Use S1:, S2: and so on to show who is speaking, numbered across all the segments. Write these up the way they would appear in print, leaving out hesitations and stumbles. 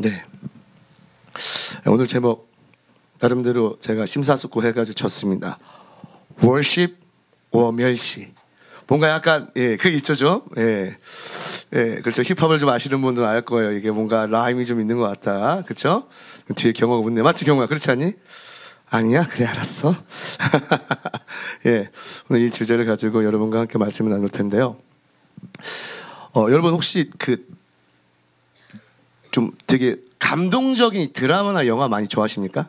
S1: 네. 오늘 제목 나름대로 제가 심사숙고해가지고 쳤습니다. Worship or 멸시. 뭔가 약간 그 있죠 좀. 그렇죠. 힙합을 좀 아시는 분들은 알 거예요. 이게 뭔가 라임이 좀 있는 것 같다. 그렇죠? 뒤에 경호가 웃네. 맞지 경호야? 그렇지 않니? 아니야? 그래 알았어. 오늘 이 주제를 가지고 여러분과 함께 말씀을 나눌 텐데요. 여러분 혹시 좀 되게 감동적인 드라마나 영화 많이 좋아하십니까?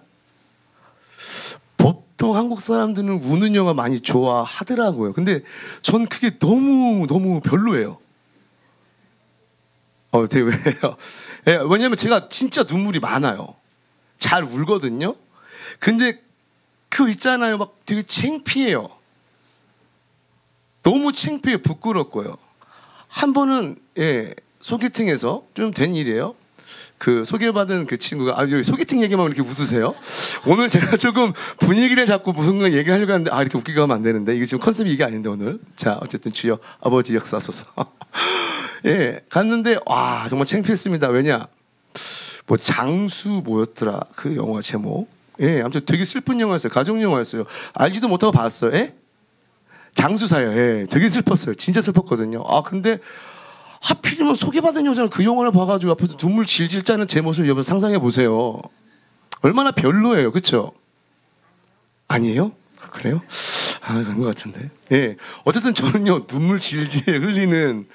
S1: 보통 한국 사람들은 우는 영화 많이 좋아하더라고요. 근데 전 그게 너무 별로예요. 되게 왜요? 왜냐면 제가 진짜 눈물이 많아요. 잘 울거든요. 근데 그거 있잖아요. 막 되게 창피해요. 너무 창피해 부끄럽고요. 한 번은 소개팅에서 좀 된 일이에요. 그 소개받은 그 친구가 여기 소개팅 얘기만 이렇게 웃으세요? 오늘 제가 조금 분위기를 잡고 무슨 걸 얘기를 하려고 하는데 이렇게 웃기게 하면 안 되는데 이게 지금 컨셉이 이게 아닌데 오늘. 자 어쨌든 주여 아버지 역사하소서. 갔는데 정말 창피했습니다. 왜냐 뭐 장수 뭐였더라 그 영화 제목. 아무튼 되게 슬픈 영화였어요. 가족 영화였어요. 알지도 못하고 봤어요. 장수사요. 되게 슬펐어요. 진짜 슬펐거든요. 근데 하필이면 소개받은 여자는 그 영화를 봐가지고 앞에서 눈물 질질 짜는 제 모습을 여러분 상상해 보세요. 얼마나 별로예요, 그렇죠? 아니에요? 그래요? 그런 것 같은데. 어쨌든 저는요 눈물 질질 흘리는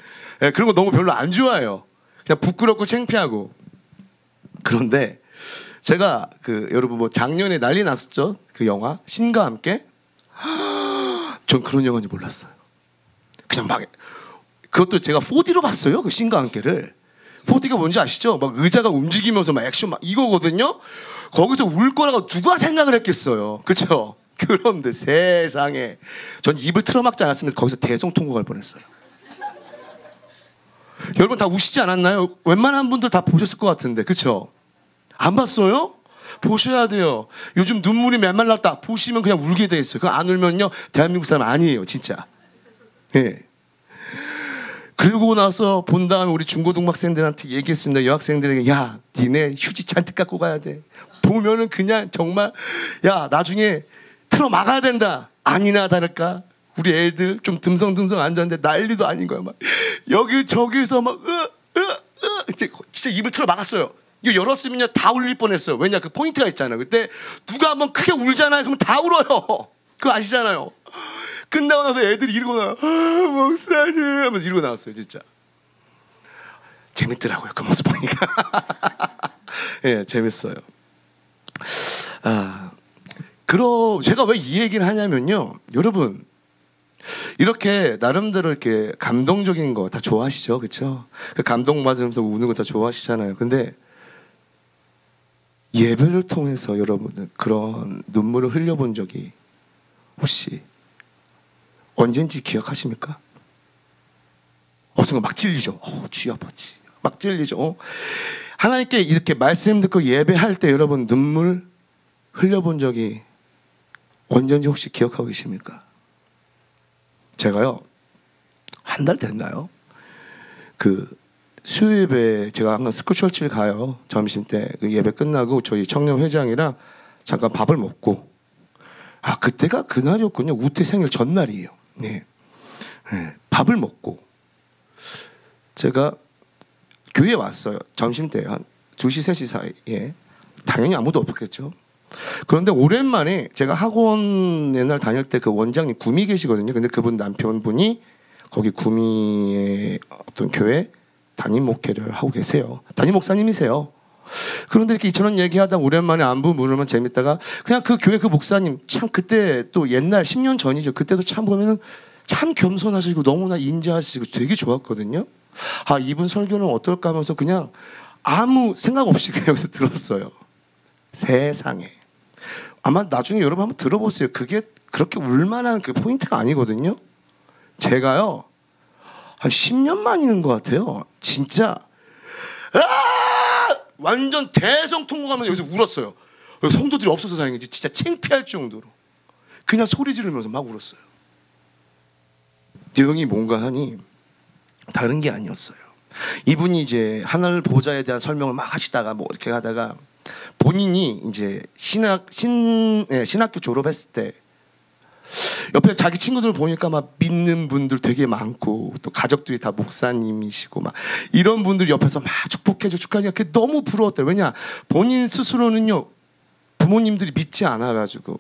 S1: 그런 거 너무 별로 안 좋아해요. 그냥 부끄럽고 창피하고. 그런데 제가 여러분 뭐 작년에 난리 났었죠, 그 영화 신과 함께. 전 그런 영화인지 몰랐어요. 그냥 막. 그것도 제가 4D로 봤어요. 그 신과 함께를. 4D가 뭔지 아시죠? 막 의자가 움직이면서 막 액션 막 이거거든요. 거기서 울 거라고 누가 생각을 했겠어요. 그렇죠? 그런데 세상에 전 입을 틀어막지 않았으면 거기서 대성통곡할 뻔했어요. 여러분 다 우시지 않았나요? 웬만한 분들 다 보셨을 것 같은데. 그렇죠? 안 봤어요? 보셔야 돼요. 요즘 눈물이 메말랐다. 보시면 그냥 울게 돼 있어요. 그거 안 울면요 대한민국 사람 아니에요. 진짜. 그리고 나서 본 다음에 우리 중고등학생들한테 얘기했습니다. 여학생들에게 야 니네 휴지 잔뜩 갖고 가야 돼. 보면은 그냥 정말 야 나중에 틀어 막아야 된다. 아니나 다를까 우리 애들 좀 듬성듬성 앉았는데 난리도 아닌 거야. 막 여기 저기서 막 진짜 입을 틀어 막았어요. 이거 열었으면요 다 울릴 뻔했어요. 왜냐 그 포인트가 있잖아요. 그때 누가 한번 크게 울잖아요. 그러면 다 울어요. 그거 아시잖아요. 끝나고 나서 애들이 이러고 나와. 목사님 하면서 이러고 나왔어요. 진짜 재밌더라고요. 그 모습 보니까. 재밌어요. 제가 왜 이 얘기를 하냐면요, 여러분 이렇게 나름대로 이렇게 감동적인 거 다 좋아하시죠, 그렇죠? 그 감동 받으면서 우는 거 다 좋아하시잖아요. 근데 예배를 통해서 여러분은 그런 눈물을 흘려본 적이 혹시 언젠지 기억하십니까? 순간 막 찔리죠. 주여 아버지 막 찔리죠. 하나님께 이렇게 말씀 듣고 예배할 때 여러분 눈물 흘려본 적이 언젠지 혹시 기억하고 계십니까? 제가요 한 달 됐나요? 수요 예배 제가 항상 스쿨처치를 가요. 점심 때 그 예배 끝나고 저희 청년 회장이랑 잠깐 밥을 먹고 그때가 그날이었군요. 우태 생일 전날이에요. 밥을 먹고 제가 교회에 왔어요. 점심때 한 2시 3시 사이에. 당연히 아무도 없겠죠. 그런데 오랜만에 제가 학원 옛날 다닐 때 그 원장님 구미 계시거든요. 근데 그분 남편분이 거기 구미의 어떤 교회 담임 목회를 하고 계세요. 담임 목사님이세요. 그런데 이렇게 이처럼 얘기하다 오랜만에 안부 물으면 재밌다가 그냥 그 교회 그 목사님 참 그때 또 옛날 10년 전이죠. 그때도 참 보면은 참 겸손하시고 너무나 인자하시고 되게 좋았거든요. 이분 설교는 어떨까 하면서 그냥 아무 생각 없이 그냥 여기서 들었어요. 세상에. 아마 나중에 여러분 한번 들어보세요. 그게 그렇게 울만한 그 포인트가 아니거든요. 제가요 한 10년 만인 것 같아요. 진짜 완전 대성통곡하면서 여기서 울었어요. 성도들이 없어서 다행이지 진짜 창피할 정도로 그냥 소리 지르면서 막 울었어요. 내용이 뭔가 하니 다른 게 아니었어요. 이분이 이제 하늘 보좌에 대한 설명을 막 하시다가 뭐 이렇게 하다가 본인이 이제 신학교 졸업했을 때 옆에 자기 친구들 보니까 막 믿는 분들 되게 많고 또 가족들이 다 목사님이시고 막 이런 분들 옆에서 막 축복해줘 축하해줘 그게 너무 부러웠대요. 왜냐 본인 스스로는요 부모님들이 믿지 않아가지고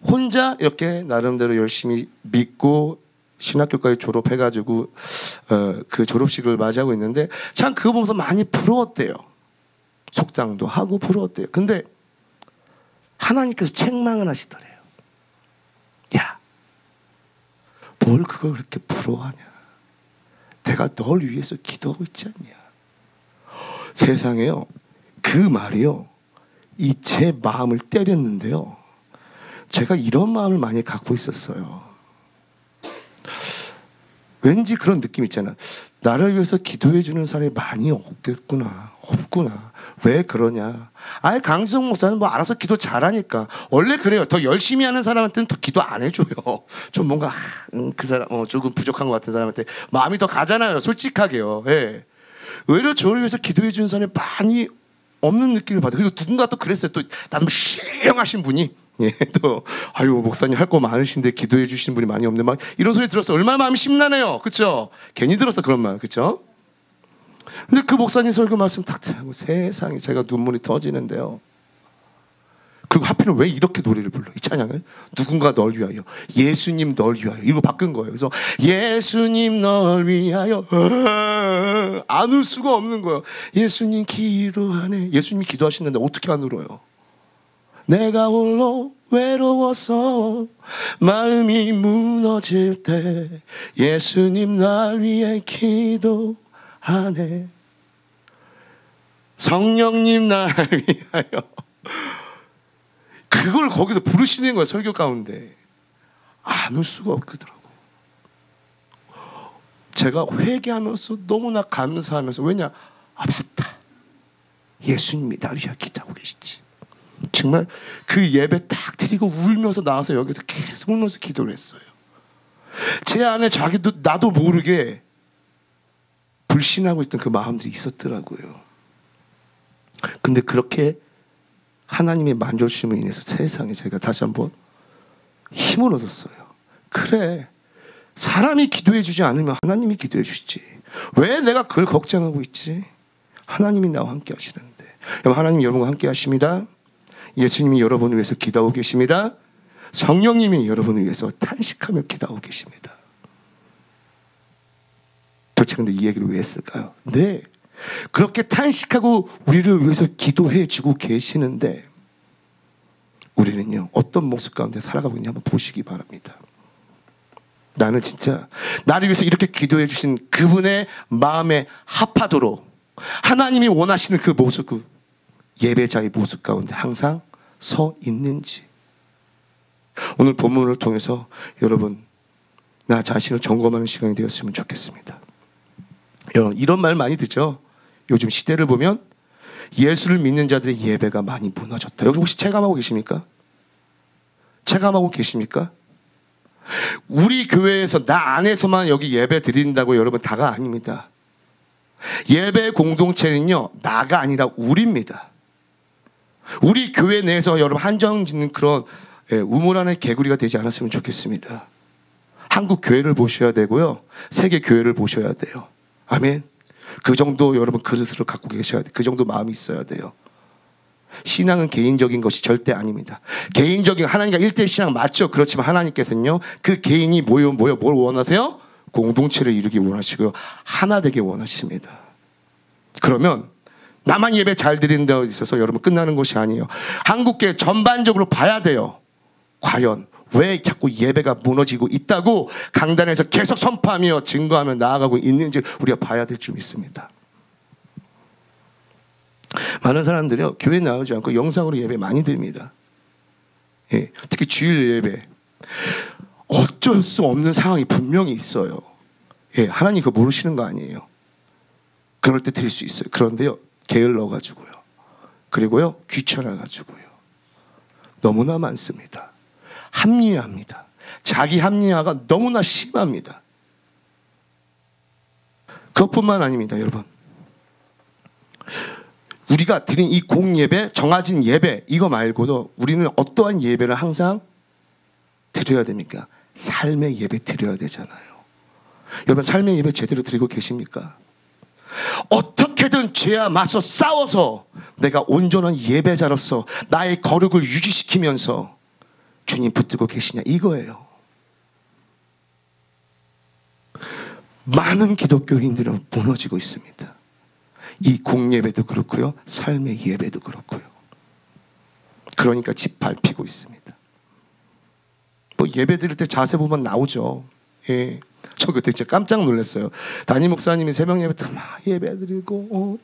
S1: 혼자 이렇게 나름대로 열심히 믿고 신학교까지 졸업해가지고 그 졸업식을 맞이하고 있는데 참 그거 보면서 많이 부러웠대요. 속상도 하고 부러웠대요. 근데 하나님께서 책망을 하시더래요. 야, 뭘 그걸 그렇게 부러워하냐? 내가 널 위해서 기도하고 있지 않냐? 세상에요. 그 말이요. 이 제 마음을 때렸는데요. 제가 이런 마음을 많이 갖고 있었어요. 왠지 그런 느낌 있잖아. 나를 위해서 기도해 주는 사람이 많이 없구나. 왜 그러냐? 아예 강지성 목사는 뭐 알아서 기도 잘하니까. 원래 그래요. 더 열심히 하는 사람한테는 더 기도 안 해줘요. 좀 뭔가 그 사람 조금 부족한 것 같은 사람한테 마음이 더 가잖아요. 솔직하게요. 예. 오히려 저를 위해서 기도해 주는 사람이 많이 없는 느낌을 받아요. 그리고 누군가 또 그랬어요. 또 나도 신령하신 분이 또 아유 목사님 할 거 많으신데 기도해 주시는 분이 많이 없는데 막 이런 소리 들었어. 얼마나 마음이 심란해요. 그렇죠? 괜히 들었어 그런 말. 그렇죠? 근데 그 목사님 설교 말씀 딱 듣고 세상에 제가 눈물이 터지는데요. 그리고 하필은 왜 이렇게 노래를 불러? 이 찬양을 누군가 널 위하여 예수님 널 위하여 이거 바꾼 거예요. 그래서 예수님 널 위하여 안 울 수가 없는 거예요. 예수님 기도하네. 예수님이 기도하시는데 어떻게 안 울어요? 내가 홀로 외로워서 마음이 무너질 때 예수님 날 위해 기도하네. 성령님 날 위하여 그걸 거기서 부르시는 거예요. 설교 가운데 안 울 수가 없더라고. 제가 회개하면서 너무나 감사하면서 왜냐 맞다. 예수님이 나를 위해 기도하고 계시지. 정말 그 예배 딱 드리고 울면서 나와서 여기서 계속 울면서 기도를 했어요. 제 안에 나도 모르게 불신하고 있던 그 마음들이 있었더라고요. 근데 그렇게 하나님의 만져주심을 인해서 세상에 제가 다시 한번 힘을 얻었어요. 그래, 사람이 기도해 주지 않으면 하나님이 기도해 주시지. 왜 내가 그걸 걱정하고 있지? 하나님이 나와 함께 하시는데. 여러분, 하나님이 여러분과 함께 하십니다. 예수님이 여러분을 위해서 기도하고 계십니다. 성령님이 여러분을 위해서 탄식하며 기도하고 계십니다. 도대체 근데 이 얘기를 왜 했을까요? 네, 그렇게 탄식하고 우리를 위해서 기도해 주고 계시는데 우리는요 어떤 모습 가운데 살아가고 있는지 한번 보시기 바랍니다. 나는 진짜 나를 위해서 이렇게 기도해 주신 그분의 마음에 합하도록 하나님이 원하시는 그 모습, 그 예배자의 모습 가운데 항상 서 있는지. 오늘 본문을 통해서 여러분 나 자신을 점검하는 시간이 되었으면 좋겠습니다. 여러분 이런 말 많이 듣죠? 요즘 시대를 보면 예수를 믿는 자들의 예배가 많이 무너졌다. 여기 혹시 체감하고 계십니까? 체감하고 계십니까? 우리 교회에서 나 안에서만 여기 예배 드린다고 여러분 다가 아닙니다. 예배 공동체는요 나가 아니라 우리입니다. 우리 교회 내에서 여러분 한정 짓는 그런 우물 안의 개구리가 되지 않았으면 좋겠습니다. 한국 교회를 보셔야 되고요 세계 교회를 보셔야 돼요. 아멘. 그 정도 여러분 그릇을 갖고 계셔야 돼요. 그 정도 마음이 있어야 돼요. 신앙은 개인적인 것이 절대 아닙니다. 개인적인 하나님과 1대1 신앙 맞죠? 그렇지만 하나님께서는요 그 개인이 뭘 원하세요? 공동체를 이루기 원하시고요 하나 되게 원하십니다. 그러면 나만 예배 잘 드리는 데 있어서 여러분 끝나는 것이 아니에요. 한국교회 전반적으로 봐야 돼요. 과연 왜 자꾸 예배가 무너지고 있다고 강단에서 계속 선포하며 증거하며 나아가고 있는지 우리가 봐야 될 줄 믿습니다. 많은 사람들이요 교회 나오지 않고 영상으로 예배 많이 드립니다. 예, 특히 주일 예배 어쩔 수 없는 상황이 분명히 있어요. 예, 하나님 그거 모르시는 거 아니에요. 그럴 때 드릴 수 있어요. 그런데요 게을러가지고요 그리고요 귀찮아가지고요 너무나 많습니다. 합리화합니다. 자기 합리화가 너무나 심합니다. 그것뿐만 아닙니다, 여러분. 우리가 드린 이 공예배, 정해진 예배, 이거 말고도 우리는 어떠한 예배를 항상 드려야 됩니까? 삶의 예배 드려야 되잖아요. 여러분, 삶의 예배 제대로 드리고 계십니까? 어떻게든 죄와 맞서 싸워서 내가 온전한 예배자로서 나의 거룩을 유지시키면서 주님 붙들고 계시냐, 이거예요. 많은 기독교인들은 무너지고 있습니다. 이 공예배도 그렇고요, 삶의 예배도 그렇고요. 그러니까 짓밟히고 있습니다. 뭐 예배 드릴 때 자세 보면 나오죠. 예. 저 그때 진짜 깜짝 놀랐어요. 담임 목사님이 새벽 예배 때 막 예배 드리고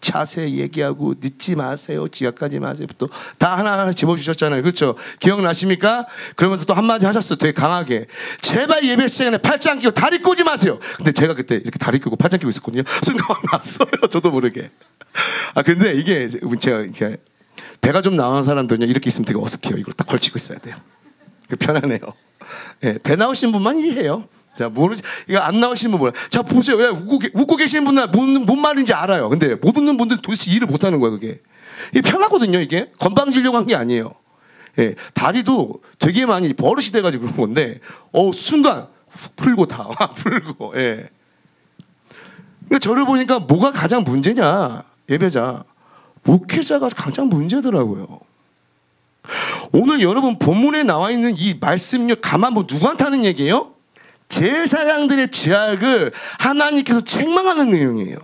S1: 자세 얘기하고 늦지 마세요, 지각하지 마세요, 또 다 하나하나 집어주셨잖아요. 그렇죠? 기억나십니까? 그러면서 또 한마디 하셨어요. 되게 강하게. 제발 예배 시간에 팔짱 끼고 다리 꼬지 마세요. 근데 제가 그때 이렇게 다리 끼고 팔짱 끼고 있었거든요. 순간 났어요, 저도 모르게. 근데 이게 제가 이렇게 배가 좀 나온 사람들은요, 이렇게 있으면 되게 어색해요. 이걸 딱 걸치고 있어야 돼요. 편안해요. 예, 배 나오신 분만 이해해요. 자, 모르지. 이거 안 나오시면 몰라. 자, 보세요. 왜 웃고 계시는 분은 뭔 말인지 알아요. 근데 못 웃는 분들은 도대체 이해를 못 하는 거예요, 그게. 이게 편하거든요, 이게. 건방지려고 한 게 아니에요. 예, 다리도 되게 많이 버릇이 돼가지고 그런 건데, 순간 훅 풀고 다 풀고, 예. 그러니까 저를 보니까 뭐가 가장 문제냐, 예배자. 목회자가 가장 문제더라고요. 오늘 여러분 본문에 나와 있는 이 말씀력 가만 보면 누구한테 하는 얘기예요? 제사장들의 죄악을 하나님께서 책망하는 내용이에요.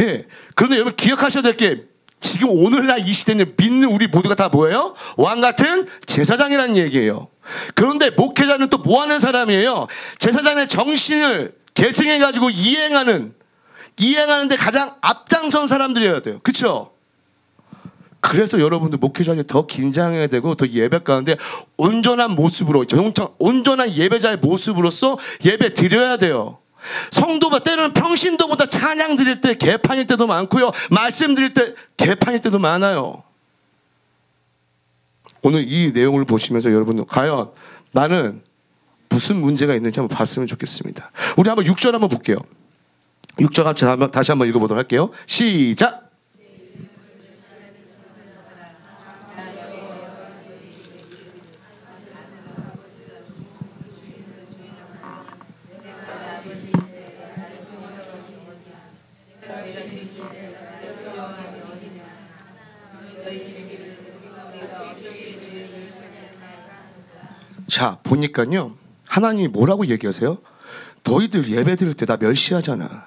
S1: 예. 그런데 여러분 기억하셔야 될 게, 지금 오늘날 이 시대는 믿는 우리 모두가 다 뭐예요? 왕 같은 제사장이라는 얘기예요. 그런데 목회자는 또 뭐 하는 사람이에요? 제사장의 정신을 계승해가지고 이행하는데 가장 앞장선 사람들이어야 돼요. 그렇죠? 그래서 여러분들 목회자님 더 긴장해야 되고, 더 예배 가운데 온전한 모습으로, 온전한 예배자의 모습으로서 예배 드려야 돼요. 성도가 때로는 평신도보다 찬양 드릴 때 개판일 때도 많고요, 말씀 드릴 때 개판일 때도 많아요. 오늘 이 내용을 보시면서 여러분, 과연 나는 무슨 문제가 있는지 한번 봤으면 좋겠습니다. 우리 한번 6절 한번 볼게요. 6절 다시 한번 읽어보도록 할게요. 시작. 자, 보니까요, 하나님이 뭐라고 얘기하세요? 너희들 예배 드릴 때 다 멸시하잖아.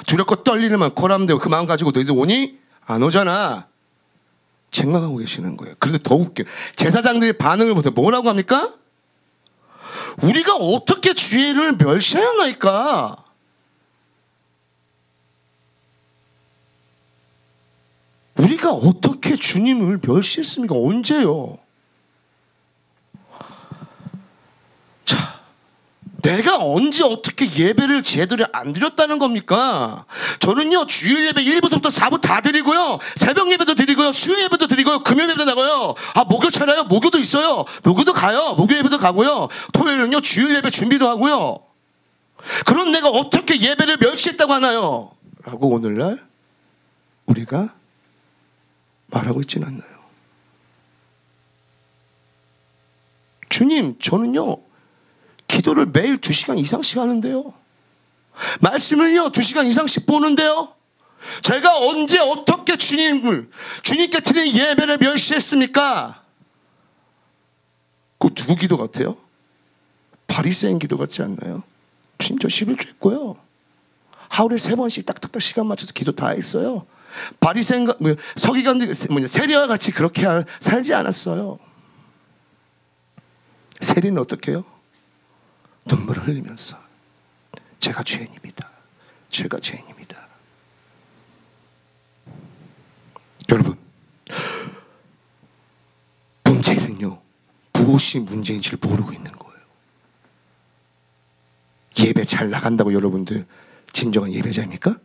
S1: 두렵고 떨리는 코람되고 그 마음 가지고 너희들 오니? 안 오잖아. 책망하고 계시는 거예요. 그런데 더 웃겨. 제사장들이 반응을 보세요. 뭐라고 합니까? 우리가 어떻게 주의를 멸시하였나이까? 우리가 어떻게 주님을 멸시했습니까? 언제요? 자, 내가 언제 어떻게 예배를 제대로 안 드렸다는 겁니까? 저는요, 주일 예배 1부부터 4부 다 드리고요, 새벽 예배도 드리고요, 수요 예배도 드리고요, 금요 예배도 나가요. 목요 차려요. 목요도 있어요. 목요도 가요. 목요 예배도 가고요. 토요일은요, 주일 예배 준비도 하고요. 그런 내가 어떻게 예배를 멸시했다고 하나요? 라고 오늘날 우리가 말하고 있지는 않나요? 주님, 저는요, 기도를 매일 2시간 이상씩 하는데요, 말씀을요 2시간 이상씩 보는데요, 제가 언제 어떻게 주님께 드린 예배를 멸시했습니까? 그거 누구 기도 같아요? 바리새인 기도 같지 않나요? 주님, 저 11조 했고요, 하루에 3번씩 딱딱딱 시간 맞춰서 기도 다 했어요. 바리새인 서기관들 세리와 같이 그렇게 살지 않았어요. 세리는 어떻게 해요? 눈물을 흘리면서 제가 죄인입니다. 제가 죄인입니다. 여러분, 문제는요, 무엇이 문제인지를 모르고 있는 거예요. 예배 잘 나간다고 여러분들 진정한 예배자입니까?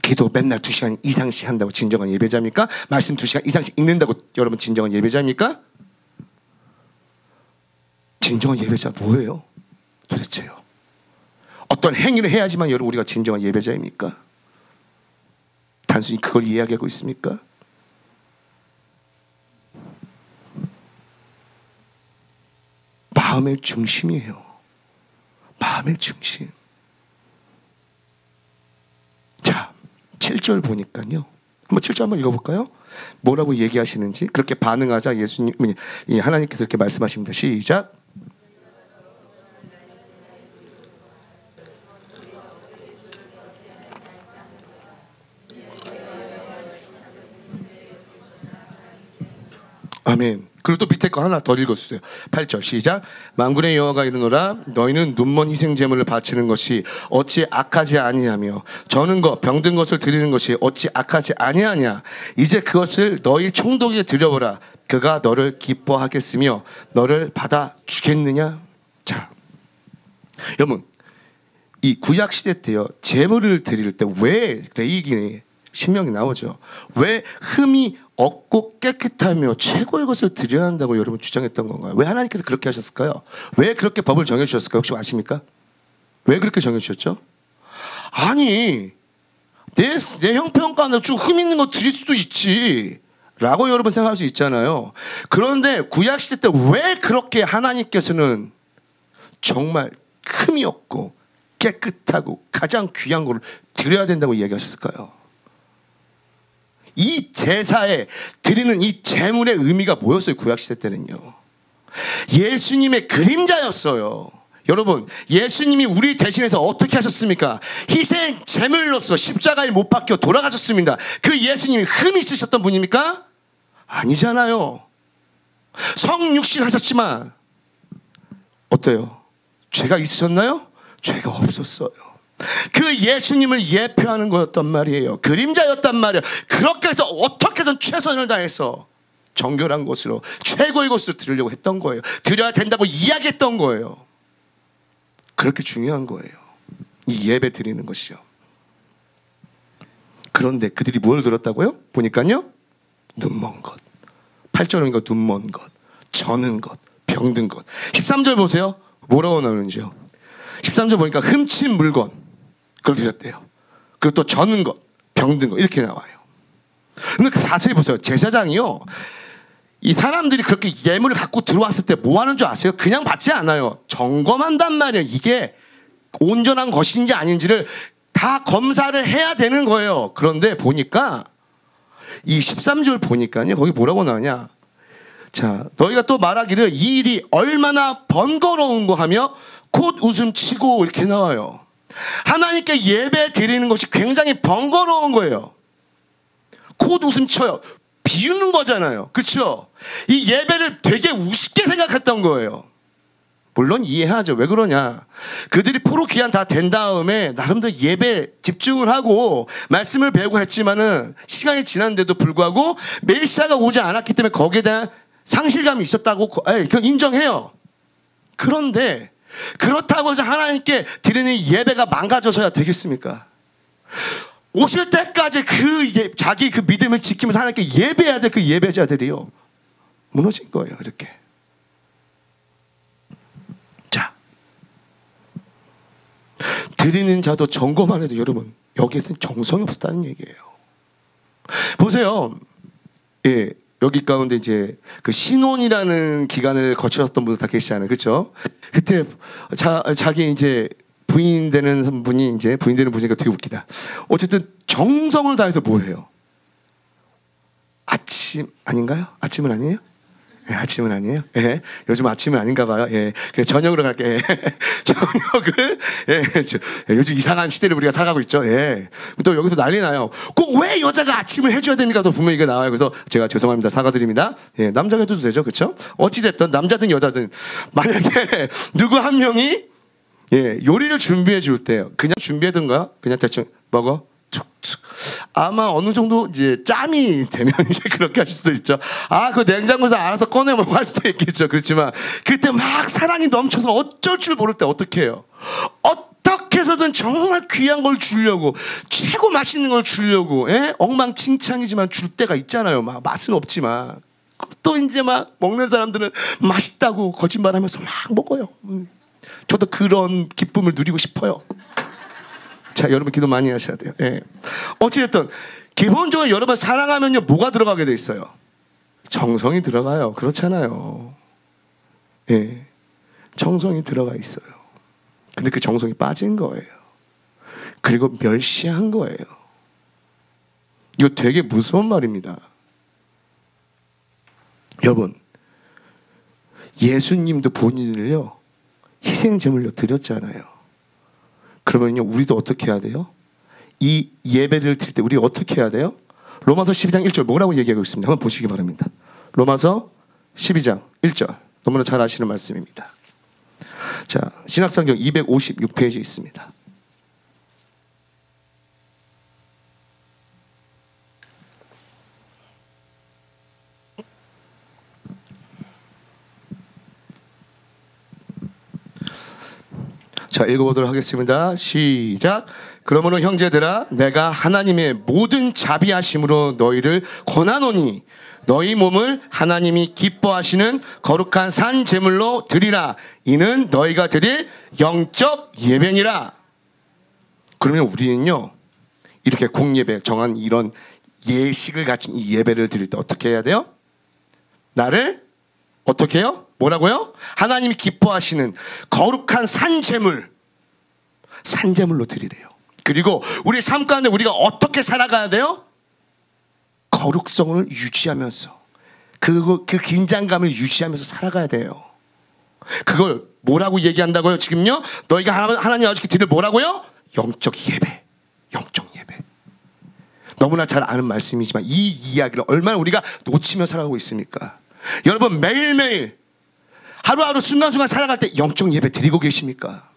S1: 기도 맨날 2시간 이상씩 한다고 진정한 예배자입니까? 말씀 2시간 이상씩 읽는다고 여러분 진정한 예배자입니까? 진정한 예배자 뭐예요? 도대체요? 어떤 행위를 해야지만 여러분 우리가 진정한 예배자입니까? 단순히 그걸 이야기하고 있습니까? 마음의 중심이에요. 마음의 중심. 자, 7절 보니까요. 한번 7절 한번 읽어볼까요? 뭐라고 얘기하시는지. 그렇게 반응하자 예수님이, 하나님께서 이렇게 말씀하십니다. 시작. 아멘. 그리고 또 밑에 거 하나 더 읽어주세요. 8절 시작. 만군의 여호와가 이르노라 너희는 눈먼 희생 제물을 바치는 것이 어찌 악하지 아니하며 저는 것 병든 것을 드리는 것이 어찌 악하지 아니하냐. 이제 그것을 너희 총독에게 드려보라. 그가 너를 기뻐하겠으며 너를 받아 주겠느냐. 자, 여러분 이 구약 시대 때요 제물을 드릴 때 왜 레위기 신명이 나오죠. 왜 흠이 없고 깨끗하며 최고의 것을 드려야 한다고 여러분 주장했던 건가요? 왜 하나님께서 그렇게 하셨을까요? 왜 그렇게 법을 정해주셨을까요? 혹시 아십니까? 왜 그렇게 정해주셨죠? 아니 내 형편가는 좀 흠 있는 거 드릴 수도 있지 라고 여러분 생각할 수 있잖아요. 그런데 구약시대 때 왜 그렇게 하나님께서는 정말 흠이 없고 깨끗하고 가장 귀한 거를 드려야 된다고 이야기하셨을까요? 이 제사에 드리는 이 제물의 의미가 뭐였어요? 구약시대 때는요 예수님의 그림자였어요. 여러분 예수님이 우리 대신해서 어떻게 하셨습니까? 희생 제물로서 십자가에 못 박혀 돌아가셨습니다. 그 예수님이 흠이 있으셨던 분입니까? 아니잖아요. 성육신 하셨지만 어때요? 죄가 있으셨나요? 죄가 없었어요. 그 예수님을 예표하는 거였단 말이에요. 그림자였단 말이에요. 그렇게 해서 어떻게든 최선을 다해서 정결한 것으로 최고의 것으로 드리려고 했던 거예요. 드려야 된다고 이야기했던 거예요. 그렇게 중요한 거예요. 이 예배 드리는 것이요. 그런데 그들이 뭘 들었다고요? 보니까요 눈먼 것 8절이니까 눈먼 것 저는 것 병든 것 13절 보세요. 뭐라고 나오는지요. 13절 보니까 흠친 물건 그걸 드렸대요. 그리고 또 저는 것, 병든 것 이렇게 나와요. 근데 자세히 보세요. 제사장이요. 이 사람들이 그렇게 예물을 갖고 들어왔을 때 뭐 하는 줄 아세요? 그냥 받지 않아요. 점검한단 말이에요. 이게 온전한 것인지 아닌지를 다 검사를 해야 되는 거예요. 그런데 보니까 이 13절 보니까요. 거기 뭐라고 나오냐. 자, 너희가 또 말하기를 이 일이 얼마나 번거로운 거 하며 곧 웃음 치고 이렇게 나와요. 하나님께 예배 드리는 것이 굉장히 번거로운 거예요. 곧 웃음 쳐요. 비우는 거잖아요. 그렇죠? 이 예배를 되게 우습게 생각했던 거예요. 물론 이해하죠. 왜 그러냐. 그들이 포로 귀환 다 된 다음에 나름대로 예배 집중을 하고 말씀을 배우고 했지만은 시간이 지났는데도 불구하고 메시아가 오지 않았기 때문에 거기에 대한 상실감이 있었다고 그건 인정해요. 그런데 그렇다고 해서 하나님께 드리는 예배가 망가져서야 되겠습니까? 오실 때까지 자기 그 믿음을 지키면서 하나님께 예배해야 될 그 예배자들이요 무너진 거예요. 이렇게. 자, 드리는 자도 점검만 해도 여러분 여기에서는 정성이 없었다는 얘기예요. 보세요. 예. 여기 가운데 이제 그 신혼이라는 기간을 거치셨던 분들 다 계시잖아요. 그렇죠? 그때 자기 이제 부인 되는 분이 이제 부인 되는 분이니까 되게 웃기다. 어쨌든 정성을 다해서 뭐 해요? 아침 아닌가요? 아침은 아니에요? 예, 아침은 아니에요. 예, 요즘 아침은 아닌가 봐요. 예, 그래 저녁으로 갈게. 예. 저녁을 요즘 이상한 시대를 우리가 살아가고 있죠. 예, 또 여기서 난리 나요. 꼭 왜 여자가 아침을 해줘야 됩니까? 또 분명히 이게 나와요. 그래서 제가 죄송합니다. 사과드립니다. 예, 남자가 해도 되죠, 그렇죠? 어찌 됐든 남자든 여자든 만약에 누구 한 명이 요리를 준비해 줄 때 그냥 준비하든가 그냥 대충 먹어. 아마 어느 정도 이제 짬이 되면 이제 그렇게 하실 수도 있죠. 그 냉장고에서 알아서 꺼내 먹고 할 수도 있겠죠. 그렇지만 그때 막 사랑이 넘쳐서 어쩔 줄 모를 때 어떻게 해요? 어떻게 해서든 정말 귀한 걸 주려고 최고 맛있는 걸 주려고 엉망진창이지만 줄 때가 있잖아요. 막 맛은 없지만 또 이제 막 먹는 사람들은 맛있다고 거짓말하면서 막 먹어요. 저도 그런 기쁨을 누리고 싶어요. 자, 여러분 기도 많이 하셔야 돼요. 예. 어찌됐든 기본적으로 여러분 사랑하면요 뭐가 들어가게 돼 있어요? 정성이 들어가요. 그렇잖아요. 예. 정성이 들어가 있어요. 근데 그 정성이 빠진 거예요. 그리고 멸시한 거예요. 이거 되게 무서운 말입니다. 여러분, 예수님도 본인을요 희생 제물로 드렸잖아요. 그러면요 우리도 어떻게 해야 돼요? 이 예배를 드릴 때 우리 어떻게 해야 돼요? 로마서 12장 1절 뭐라고 얘기하고 있습니다. 한번 보시기 바랍니다. 로마서 12장 1절 너무나 잘 아시는 말씀입니다. 자, 신약성경 256페이지에 있습니다. 자, 읽어보도록 하겠습니다. 시작. 그러므로 형제들아 내가 하나님의 모든 자비하심으로 너희를 권하노니 너희 몸을 하나님이 기뻐하시는 거룩한 산 제물로 드리라. 이는 너희가 드릴 영적 예배니라. 그러면 우리는요 이렇게 공예배 정한 이런 예식을 갖춘 이 예배를 드릴 때 어떻게 해야 돼요? 나를 어떻게 해요? 뭐라고요? 하나님이 기뻐하시는 거룩한 산제물로 드리래요. 그리고 우리 삶 가운데 우리가 어떻게 살아가야 돼요? 거룩성을 유지하면서 그 긴장감을 유지하면서 살아가야 돼요. 그걸 뭐라고 얘기한다고요? 지금요 너희가 하나님 아버지께 드릴 뭐라고요? 영적 예배. 영적 예배. 너무나 잘 아는 말씀이지만 이 이야기를 얼마나 우리가 놓치며 살아가고 있습니까? 여러분 매일매일 하루하루 순간순간 살아갈 때 영적 예배 드리고 계십니까?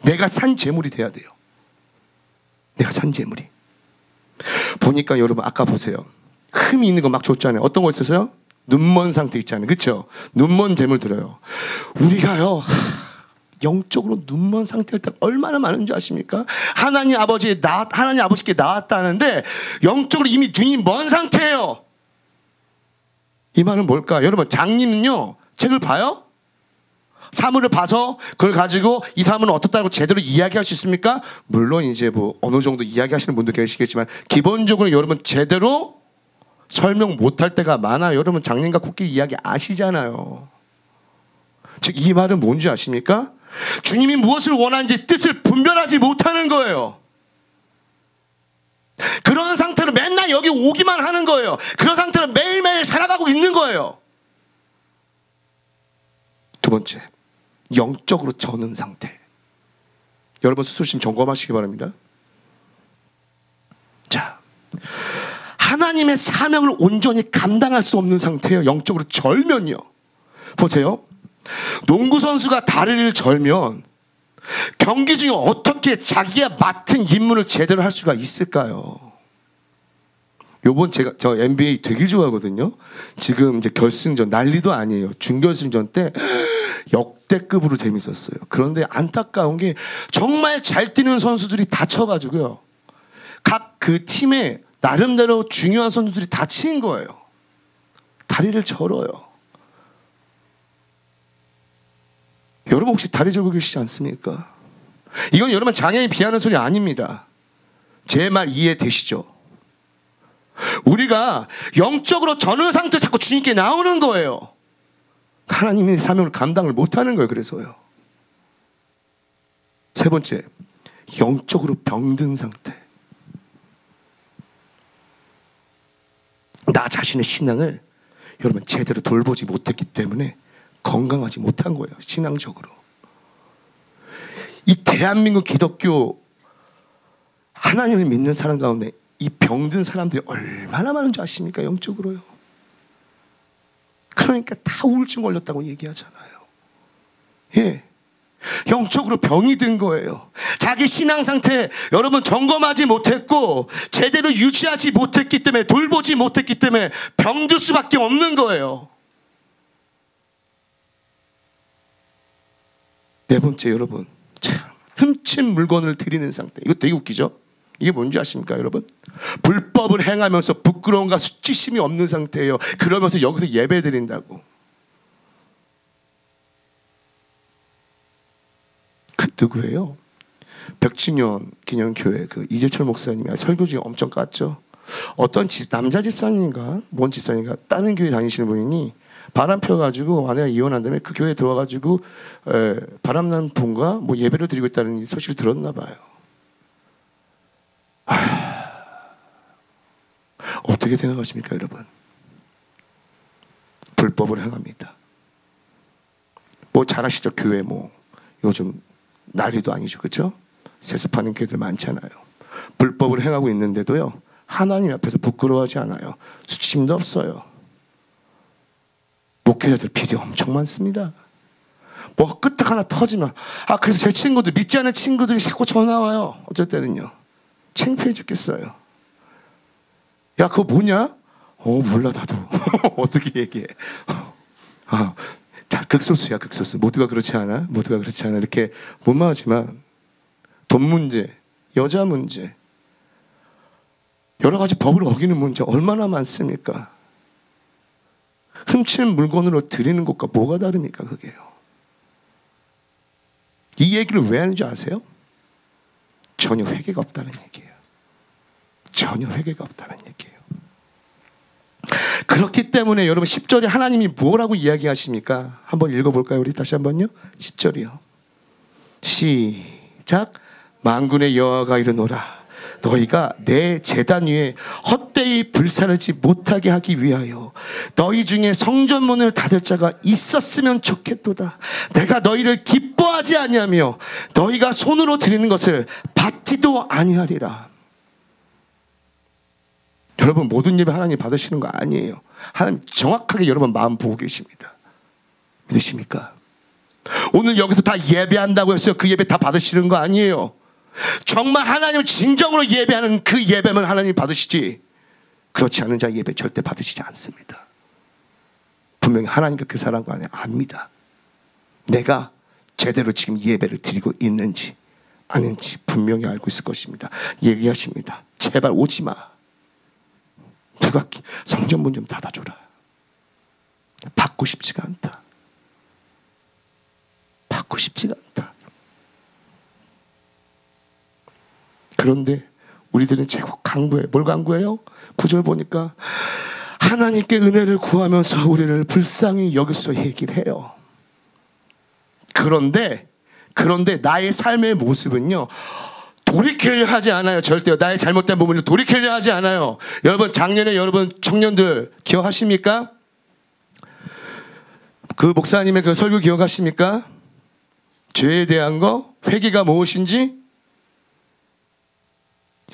S1: 내가 산 제물이 돼야 돼요. 내가 산 제물이. 보니까 여러분 아까 보세요. 흠이 있는 거 막 줬잖아요. 어떤 거 있었어요? 눈먼 상태 있잖아요. 그렇죠? 눈먼 제물 드려요. 우리가요 영적으로 눈먼 상태일 때 얼마나 많은 줄 아십니까? 하나님 아버지께 나왔다는데 영적으로 이미 눈이 먼 상태예요. 이 말은 뭘까? 여러분 장님은요 책을 봐요? 사물을 봐서 그걸 가지고 이 사물은 어떻다고 제대로 이야기할 수 있습니까? 물론 이제 뭐 어느 정도 이야기하시는 분도 계시겠지만 기본적으로 여러분 제대로 설명 못할 때가 많아요. 여러분 장님과 코끼리 이야기 아시잖아요. 즉 이 말은 뭔지 아십니까? 주님이 무엇을 원하는지 뜻을 분별하지 못하는 거예요. 그런 상태로 맨날 여기 오기만 하는 거예요. 그런 상태로 매일매일 살아가고 있는 거예요. 두 번째, 영적으로 저는 상태. 여러분 스스로 점검하시기 바랍니다. 자, 하나님의 사명을 온전히 감당할 수 없는 상태예요. 영적으로 절면요. 보세요. 농구 선수가 다리를 절면 경기 중에 어떻게 자기가 맡은 임무를 제대로 할 수가 있을까요? 요번 저 NBA 되게 좋아하거든요. 지금 이제 결승전 난리도 아니에요. 준결승전 때 역대급으로 재밌었어요. 그런데 안타까운 게 정말 잘 뛰는 선수들이 다쳐가지고요. 각 그 팀에 나름대로 중요한 선수들이 다친 거예요. 다리를 절어요. 여러분 혹시 다리 절고 계시지 않습니까? 이건 여러분 장애인 비하는 소리 아닙니다. 제 말 이해되시죠? 우리가 영적으로 저는 상태 자꾸 주님께 나오는 거예요. 하나님의 사명을 감당을 못하는 거예요. 그래서요. 세 번째, 영적으로 병든 상태. 나 자신의 신앙을 여러분 제대로 돌보지 못했기 때문에 건강하지 못한 거예요. 신앙적으로. 이 대한민국 기독교 하나님을 믿는 사람 가운데 이 병든 사람들이 얼마나 많은 줄 아십니까? 영적으로요. 그러니까 다 우울증 걸렸다고 얘기하잖아요. 예, 영적으로 병이 든 거예요. 자기 신앙 상태 여러분 점검하지 못했고 제대로 유지하지 못했기 때문에 돌보지 못했기 때문에 병들 수밖에 없는 거예요. 네 번째 여러분, 참 훔친 물건을 드리는 상태. 이거 되게 웃기죠? 이게 뭔지 아십니까 여러분? 불법을 행하면서 부끄러움과 수치심이 없는 상태예요. 그러면서 여기서 예배 드린다고. 누구예요? 백주년 기념교회 그 이재철 목사님이 설교 중에 엄청 깠죠. 어떤 남자 집사님인가 뭔 집사님인가 다른 교회 다니시는 분이니 바람 펴가지고 아내가 이혼한 다음에 그 교회에 들어와가지고 바람난 분과 뭐 예배를 드리고 있다는 소식을 들었나 봐요. 어떻게 생각하십니까, 여러분? 불법을 행합니다. 뭐 잘 아시죠? 교회 뭐 요즘 난리도 아니죠, 그렇죠? 세습하는 교회들 많잖아요. 불법을 행하고 있는데도요, 하나님 앞에서 부끄러워하지 않아요. 수치심도 없어요. 목회자들 비리 엄청 많습니다. 뭐 끄떡 하나 터지면 그래서 제 친구들 믿지 않는 친구들이 자꾸 전화 와요. 어쩔 때는요. 창피해 죽겠어요. 야 그거 뭐냐? 몰라 나도. 어떻게 얘기해? 다 극소수야 극소수. 모두가 그렇지 않아? 모두가 그렇지 않아. 이렇게 못마하지만 돈 문제, 여자 문제, 여러 가지 법을 어기는 문제 얼마나 많습니까? 훔친 물건으로 드리는 것과 뭐가 다릅니까 그게요? 이 얘기를 왜 하는지 아세요? 전혀 회개가 없다는 얘기예요. 전혀 회개가 없다는 얘기예요. 그렇기 때문에 여러분 10절에 하나님이 뭐라고 이야기하십니까? 한번 읽어볼까요? 우리 다시 한번요. 10절이요. 시작. 만군의 여호와가 이르노라. 너희가 내 제단 위에 헛되이 불사르지 못하게 하기 위하여 너희 중에 성전문을 닫을 자가 있었으면 좋겠도다. 내가 너희를 기뻐하지 아니하며 너희가 손으로 드리는 것을 받지도 아니하리라. 여러분 모든 예배 하나님 받으시는 거 아니에요. 하나님 정확하게 여러분 마음 보고 계십니다. 믿으십니까? 오늘 여기서 다 예배한다고 했어요. 그 예배 다 받으시는 거 아니에요. 정말 하나님을 진정으로 예배하는 그 예배만 하나님 받으시지, 그렇지 않은 자 예배 절대 받으시지 않습니다. 분명히 하나님과 그 사람과 안에 압니다. 내가 제대로 지금 예배를 드리고 있는지 아닌지 분명히 알고 있을 것입니다. 얘기하십니다. 제발 오지 마. 누가 성전문 좀 닫아줘라. 받고 싶지가 않다. 받고 싶지가 않다. 그런데 우리들은 제국 강구해. 뭘 강구해요? 9절 보니까 하나님께 은혜를 구하면서 우리를 불쌍히 여기서 얘기를 해요. 그런데 나의 삶의 모습은요, 돌이키려 하지 않아요. 절대요. 나의 잘못된 부분을 돌이키려 하지 않아요. 여러분 작년에 여러분 청년들 기억하십니까? 그 목사님의 그 설교 기억하십니까? 죄에 대한 거, 회개가 무엇인지.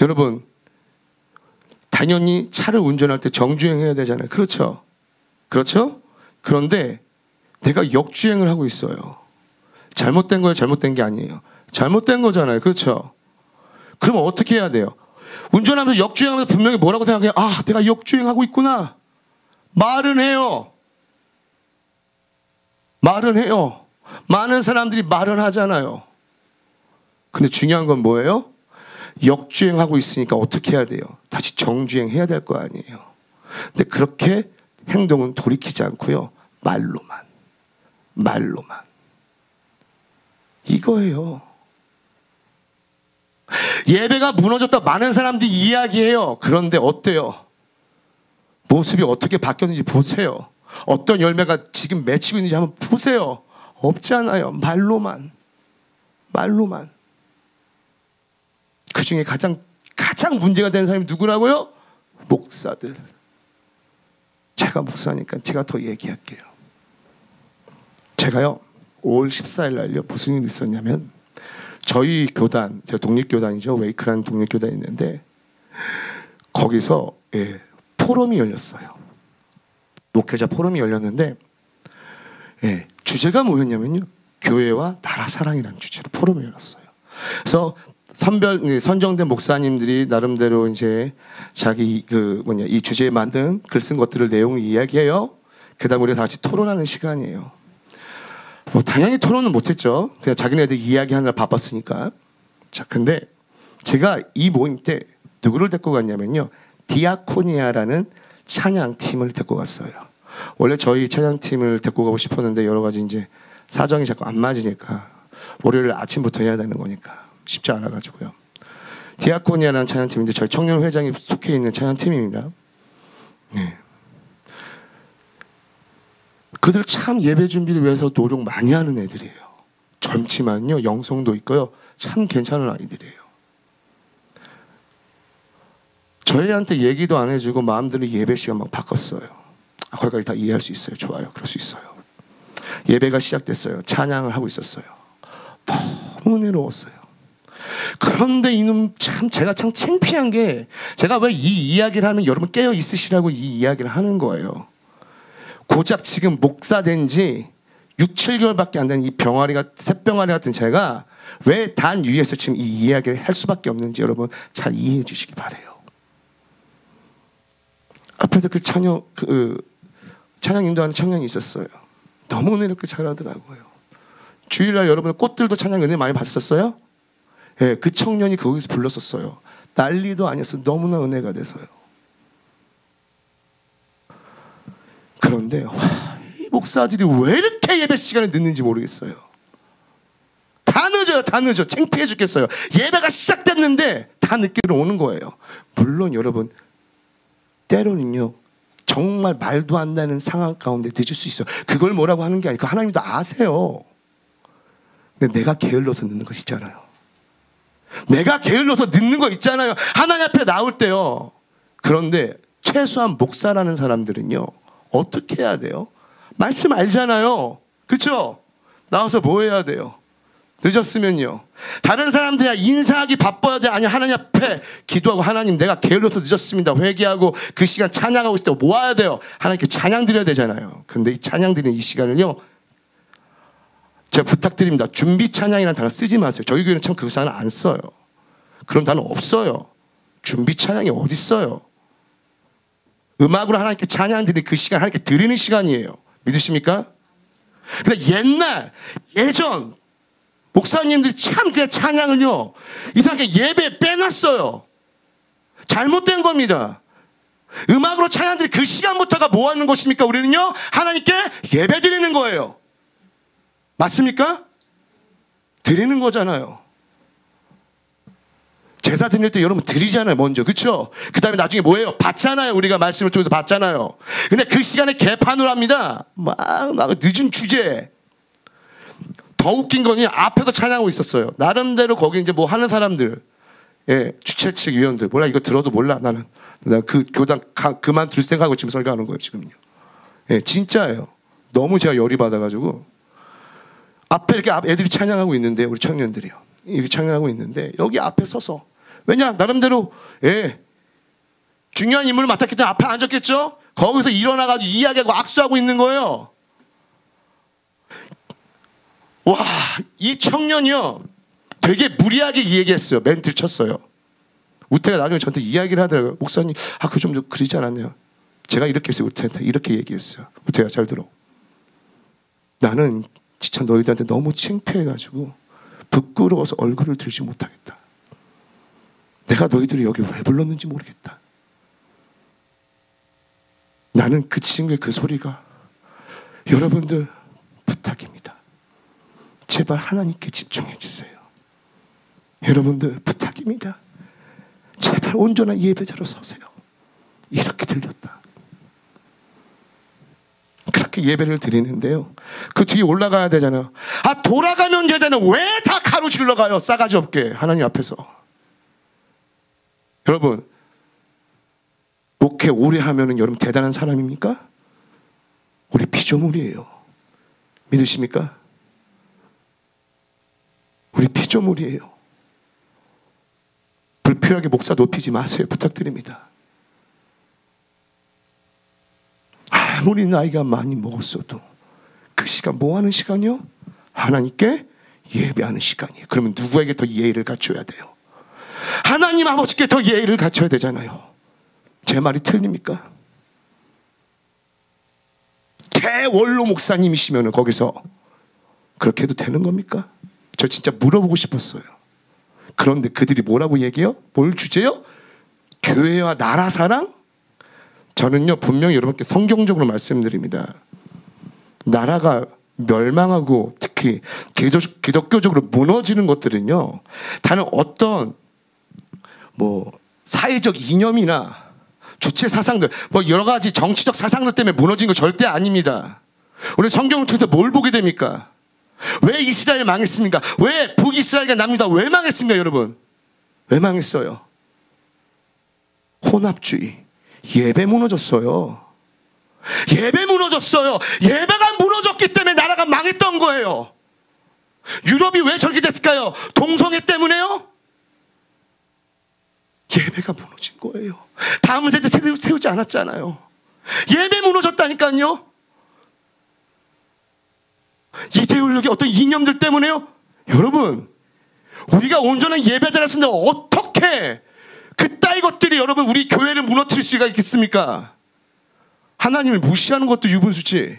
S1: 여러분 당연히 차를 운전할 때 정주행해야 되잖아요. 그렇죠? 그렇죠? 그런데 내가 역주행을 하고 있어요. 잘못된 거예요? 잘못된 게 아니에요. 잘못된 거잖아요. 그렇죠? 그러면 어떻게 해야 돼요? 운전하면서 역주행하면서 분명히 뭐라고 생각해요? 내가 역주행하고 있구나. 말은 해요. 말은 해요. 많은 사람들이 말은 하잖아요. 근데 중요한 건 뭐예요? 역주행하고 있으니까 어떻게 해야 돼요? 다시 정주행해야 될 거 아니에요. 근데 그렇게 행동은 돌이키지 않고요. 말로만. 이거예요. 예배가 무너졌다 많은 사람들이 이야기해요. 그런데 어때요? 모습이 어떻게 바뀌었는지 보세요. 어떤 열매가 지금 맺히고 있는지 한번 보세요. 없지 않아요. 말로만. 그 중에 가장 문제가 되는 사람이 누구라고요? 목사들. 제가 목사니까 제가 더 얘기할게요. 제가요 5월 14일 날요 무슨 일이 있었냐면, 저희 교단, 제가 독립교단이죠. 웨이크라는 독립교단이 있는데 거기서 포럼이 열렸어요. 목회자 포럼이 열렸는데 주제가 뭐였냐면요, 교회와 나라 사랑이라는 주제로 포럼이 열렸어요. 그래서 선정된 목사님들이 나름대로 이제 자기 이 주제에 만든 글 쓴 것들을 내용을 이야기해요. 그다음 우리가 다 같이 토론하는 시간이에요. 뭐 당연히 토론은 못했죠. 그냥 자기네들 이야기하느라 바빴으니까. 자, 근데 제가 이 모임 때 누구를 데리고 갔냐면요, 디아코니아라는 찬양팀을 데리고 갔어요. 원래 저희 찬양팀을 데리고 가고 싶었는데 여러 가지 이제 사정이 자꾸 안 맞으니까 월요일 아침부터 해야 되는 거니까 쉽지 않아가지고요. 디아코니아라는 찬양팀인데 저희 청년회장이 속해 있는 찬양팀입니다. 네. 그들 참 예배 준비를 위해서 노력 많이 하는 애들이에요. 젊지만요 영성도 있고요 참 괜찮은 아이들이에요. 저희한테 얘기도 안 해주고 마음대로 예배 시간 막 바꿨어요. 거기까지 다 이해할 수 있어요. 좋아요. 그럴 수 있어요. 예배가 시작됐어요. 찬양을 하고 있었어요. 너무 은혜로웠어요. 그런데 이놈 참 제가 참 창피한 게 제가 왜 이 이야기를 하면 여러분 깨어 있으시라고 이 이야기를 하는 거예요. 고작 지금 목사 된 지 6, 7개월밖에 안 된 이 병아리가 새병아리 같은 제가 왜 단 위에서 지금 이 이야기를 할 수밖에 없는지 여러분 잘 이해해 주시기 바래요. 앞에서 찬양 인도하는 청년이 있었어요. 너무 은혜롭게 잘하더라고요. 주일날 여러분 꽃들도 찬양 은혜 많이 받았었어요? 예, 그 청년이 거기서 불렀었어요. 난리도 아니었어요. 너무나 은혜가 돼서요. 그런데 이 목사들이 왜 이렇게 예배 시간을 늦는지 모르겠어요. 다 늦어요. 다 늦어. 창피해 죽겠어요. 예배가 시작됐는데 다 늦게 오는 거예요. 물론 여러분 때로는요 정말 말도 안 되는 상황 가운데 늦을 수 있어요. 그걸 뭐라고 하는 게 아니고 하나님도 아세요. 근데 내가 게을러서 늦는 것이잖아요. 내가 게을러서 늦는 거 있잖아요. 하나님 앞에 나올 때요. 그런데 최소한 목사라는 사람들은요 어떻게 해야 돼요? 말씀 알잖아요. 그렇죠? 나와서 뭐 해야 돼요? 늦었으면요 다른 사람들이야 인사하기 바빠야 돼. 아니 하나님 앞에 기도하고 하나님 내가 게을러서 늦었습니다 회개하고 그 시간 찬양하고 있을 때 모아야 돼요. 하나님께 찬양 드려야 되잖아요. 근데 이 찬양 드리는 이 시간을요 제가 부탁드립니다. 준비 찬양이라는 단어 쓰지 마세요. 저희 교회는 참 그 단어 안 써요. 그런 단어 없어요. 준비 찬양이 어디 있어요. 음악으로 하나님께 찬양 드리는 그 시간 하나님께 드리는 시간이에요. 믿으십니까? 근데 예전 목사님들이 참 그냥 찬양을요 이상하게 예배에 빼놨어요. 잘못된 겁니다. 음악으로 찬양 드리는 그 시간부터가 뭐 하는 것입니까? 우리는요 하나님께 예배 드리는 거예요. 맞습니까? 드리는 거잖아요. 제사 드릴 때 여러분 드리잖아요 먼저. 그렇죠? 그 다음에 나중에 뭐예요? 받잖아요. 우리가 말씀을 통해서 받잖아요. 근데 그 시간에 개판으로 합니다. 막 늦은 주제에. 더 웃긴 거는 앞에서 찬양하고 있었어요. 나름대로 거기 이제 뭐 하는 사람들, 예, 주최 측 위원들 몰라 이거 들어도 몰라 나는. 나 그 교단 그만 둘 생각하고 지금 설교하는 거예요 지금요. 예, 진짜예요. 너무 제가 열이 받아가지고 앞에 이렇게 애들이 찬양하고 있는데 우리 청년들이요. 이렇게 찬양하고 있는데 여기 앞에 서서 왜냐 나름대로 예 중요한 임무를 맡았기 때문에 앞에 앉았겠죠. 거기서 일어나가지고 이야기하고 악수하고 있는 거예요. 와, 이 청년이요 되게 무리하게 얘기했어요. 멘트를 쳤어요. 우태가 나중에 저한테 이야기를 하더라고요. 목사님 그거 좀 그러지 않았네요. 제가 이렇게 했어요. 우태한테 이렇게 얘기했어요. 우태가 잘 들어. 나는 진짜 너희들한테 너무 창피해가지고 부끄러워서 얼굴을 들지 못하겠다. 내가 너희들이 여기 왜 불렀는지 모르겠다. 나는 그 친구의 그 소리가 여러분들 부탁입니다. 제발 하나님께 집중해 주세요. 여러분들 부탁입니다. 제발 온전한 예배자로 서세요. 이렇게 들렸다. 그렇게 예배를 드리는데요. 그 뒤에 올라가야 되잖아요. 돌아가면 되잖아요. 왜 다 가로질러 가요? 싸가지 없게 하나님 앞에서. 여러분 목회 오래 하면은 여러분 대단한 사람입니까? 우리 피조물이에요. 믿으십니까? 우리 피조물이에요. 불필요하게 목사 높이지 마세요. 부탁드립니다. 아무리 나이가 많이 먹었어도 그 시간 뭐 하는 시간이요? 하나님께 예배하는 시간이에요. 그러면 누구에게 더 예의를 갖춰야 돼요? 하나님 아버지께 더 예의를 갖춰야 되잖아요. 제 말이 틀립니까? 대원로 목사님이시면 거기서 그렇게 해도 되는 겁니까? 저 진짜 물어보고 싶었어요. 그런데 그들이 뭐라고 얘기해요? 뭘 주제요? 교회와 나라 사랑? 저는요 분명히 여러분께 성경적으로 말씀드립니다. 나라가 멸망하고 특히 특히 기독교적으로 무너지는 것들은요, 다른 어떤 뭐 사회적 이념이나 주체 사상들, 뭐 여러 가지 정치적 사상들 때문에 무너진 거 절대 아닙니다. 우리 성경을 통해서 뭘 보게 됩니까? 왜 이스라엘 망했습니까? 왜 북이스라엘과 남유다 왜 망했습니까, 여러분? 왜 망했어요? 혼합주의, 예배 무너졌어요. 예배 무너졌어요. 예배가 무너졌기 때문에 나라가 망했던 거예요. 유럽이 왜 저렇게 됐을까요? 동성애 때문에요? 예배가 무너진 거예요. 다음 세대 세우지 않았잖아요. 예배 무너졌다니까요. 이데올로기 어떤 이념들 때문에요. 여러분, 우리가 온전한 예배자였는데 어떻게 그따위 것들이 여러분 우리 교회를 무너뜨릴 수가 있겠습니까? 하나님을 무시하는 것도 유분수지.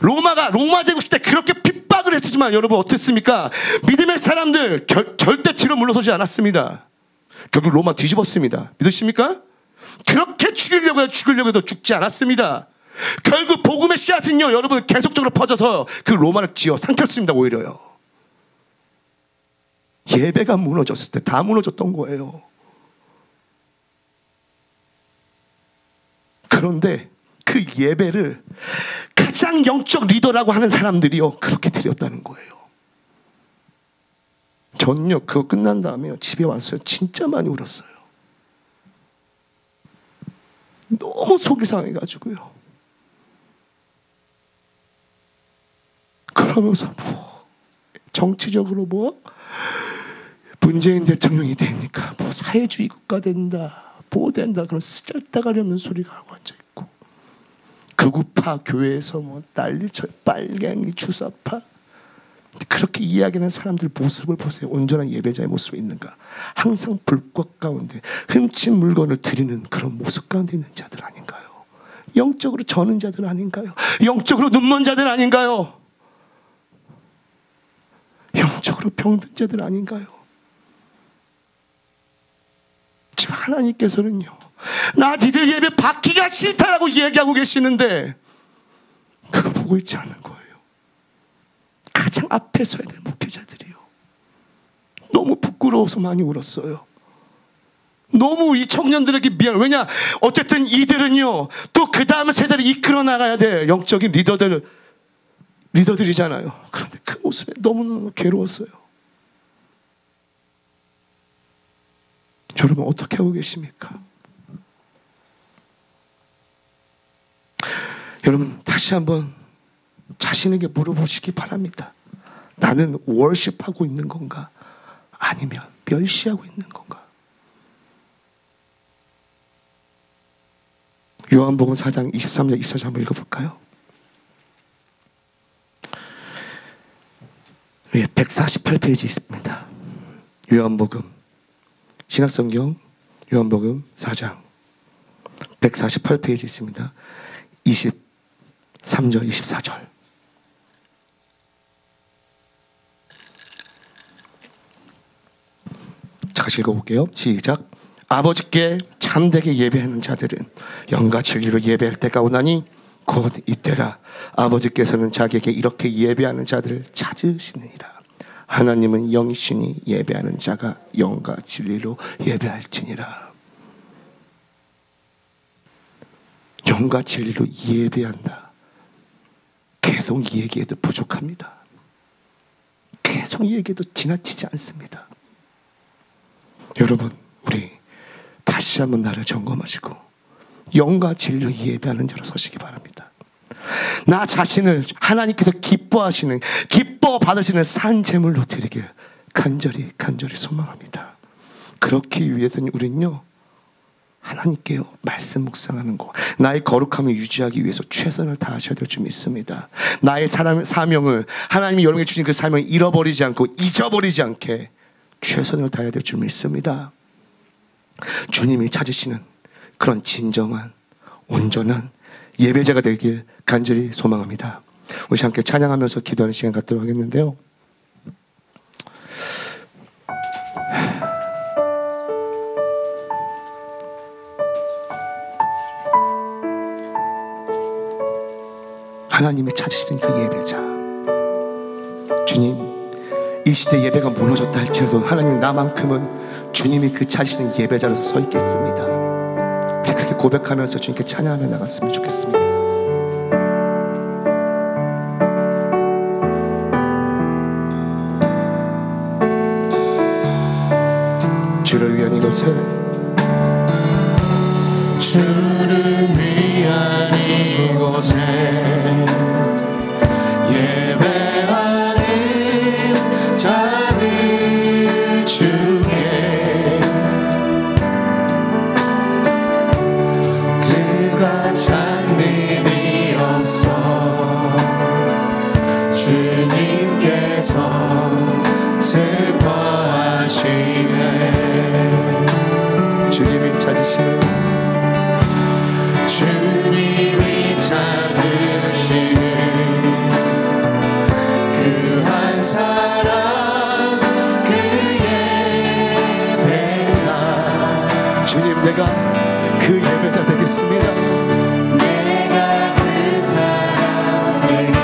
S1: 로마 제국 시대 그렇게 핍박을 했지만 여러분 어땠습니까? 믿음의 사람들 절대 뒤로 물러서지 않았습니다. 결국 로마 뒤집었습니다. 믿으십니까? 그렇게 죽이려고 해도 죽지 않았습니다. 결국 복음의 씨앗은요, 여러분 계속적으로 퍼져서 그 로마를 쥐어 삼켰습니다. 오히려요. 예배가 무너졌을 때 다 무너졌던 거예요. 그런데 그 예배를 가장 영적 리더라고 하는 사람들이요, 그렇게 드렸다는 거예요. 전요 그거 끝난 다음에요, 집에 왔어요. 진짜 많이 울었어요. 너무 속이 상해가지고요. 그러면서 뭐 정치적으로 뭐 문재인 대통령이 되니까 뭐 사회주의 국가 된다, 뭐 된다, 그런 쓰잘데기 없는 소리가 하고 앉아 있고, 극우파 교회에서 뭐 난리쳐요. 빨갱이 주사파. 그렇게 이야기하는 사람들 모습을 보세요. 온전한 예배자의 모습이 있는가? 항상 불꽃 가운데 흠친 물건을 드리는 그런 모습 가운데 있는 자들 아닌가요? 영적으로 저는 자들 아닌가요? 영적으로 눈먼 자들 아닌가요? 영적으로 병든 자들 아닌가요? 지금 하나님께서는요, 나 니들 예배 받기가 싫다라고 얘기하고 계시는데 그거 보고 있지 않는 거예요. 가장 앞에 서야 될 목회자들이요. 너무 부끄러워서 많이 울었어요. 너무 이 청년들에게 미안해요. 왜냐, 어쨌든 이들은요 또 그 다음 세대를 이끌어 나가야 돼. 영적인 리더들이잖아요. 그런데 그 모습에 너무너무 괴로웠어요. 여러분 어떻게 하고 계십니까? 여러분 다시 한번 자신에게 물어보시기 바랍니다. 나는 월십하고 있는 건가? 아니면 멸시하고 있는 건가? 요한복음 4장 23절 24절 한번 읽어볼까요? 148페이지 있습니다. 요한복음 신약성경 요한복음 4장 148페이지 있습니다. 23절 24절. 같이 읽어볼게요. 시작. 아버지께 참되게 예배하는 자들은 영과 진리로 예배할 때가 오나니 곧 이때라. 아버지께서는 자기에게 이렇게 예배하는 자들을 찾으시느니라. 하나님은 영이시니 예배하는 자가 영과 진리로 예배할지니라. 영과 진리로 예배한다. 계속 얘기해도 부족합니다. 계속 얘기해도 지나치지 않습니다. 여러분, 우리 다시 한번 나를 점검하시고 영과 진리로 예배하는 자로 서시기 바랍니다. 나 자신을 하나님께서 기뻐 받으시는 산 제물로 드리길 간절히 소망합니다. 그렇기 위해서는 우리는요, 하나님께요 말씀 묵상하는 거, 나의 거룩함을 유지하기 위해서 최선을 다하셔야 될 줄 믿습니다. 나의 사명을, 하나님이 여러분에게 주신 그 사명을 잃어버리지 않고 잊어버리지 않게 최선을 다해야 될 줄 믿습니다. 주님이 찾으시는 그런 진정한 온전한 예배자가 되길 간절히 소망합니다. 우리 함께 찬양하면서 기도하는 시간 갖도록 하겠는데요. 하나님이 찾으시는 그 예배자, 주님, 이 시대 예배가 무너졌다 할지라도 하나님, 나만큼은 주님이 그 자신의 예배자로서 서 있겠습니다. 그렇게 고백하면서 주님께 찬양하며 나갔으면 좋겠습니다. 주를 위한 이곳에, 주를 위한 이곳에 예배하는 자들 중에 누가 찾는 이 없어 주님께서 슬퍼하시네. 주님이 찾으시는, 주님이 찾으시는 그 한 사람, 그 예배자. 주님, 내가 그 예배자 되겠습니다. 내가 그 사람 되니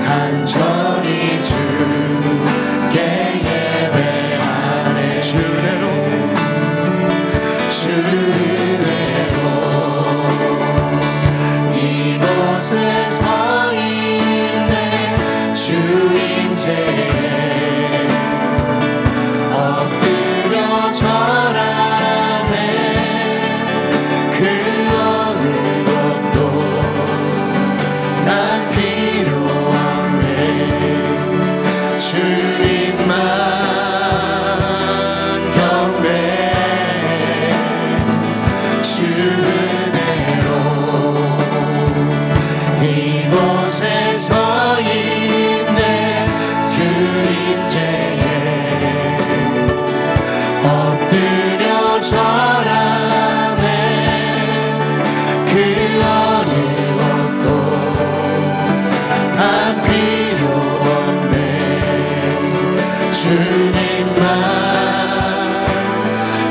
S1: 간절히 주께 예배하네. 주대로 이곳에 서 있네. 주임제에 엎드려 절하네. 그 어느 것도 난 필요 없네. 주님만 이곳에 서 있네. 주임제에 엎드려 절하네. 그 어느 것도 난 필요 없네. 주님만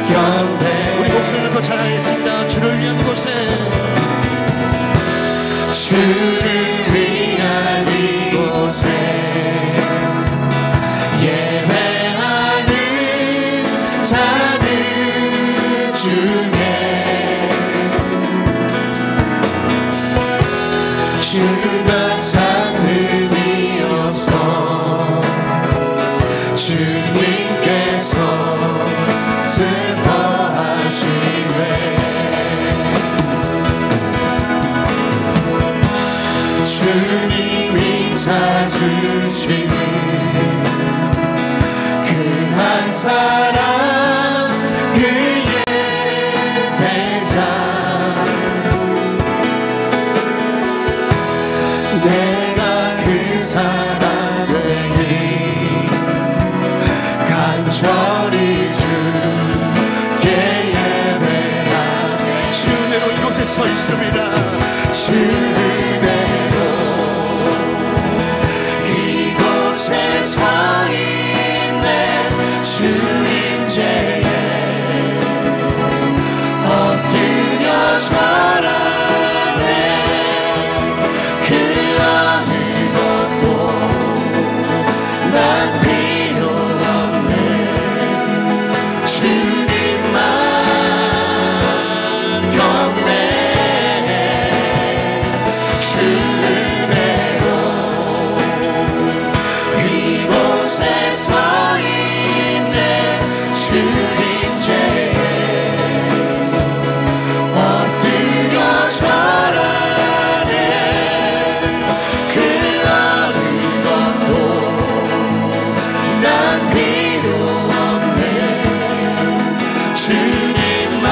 S1: 경배. 우리 목소리를 높여 찬양하겠습니다. 주를 위한 곳에, 주를 위한 이곳에 예배하는 자들 중에 주가 찾는 이어서 주님께서 슬퍼하시네. 주님이 찾으시는 그 한 사람, 그 예배자. 내가 그 사람 되니 간절히 주께 예배하. 주대로 이곳에 서 있습니다. 주대로 이곳에 서 있네. 주임제에 엎드려 절하네. 그 어느 것도 난 필요 없네. 주님만 경배해. 주대로 이곳에 서 있네. 주임제에 엎드려 절하네. 그 어느 것도 난 필요 없네. 주님만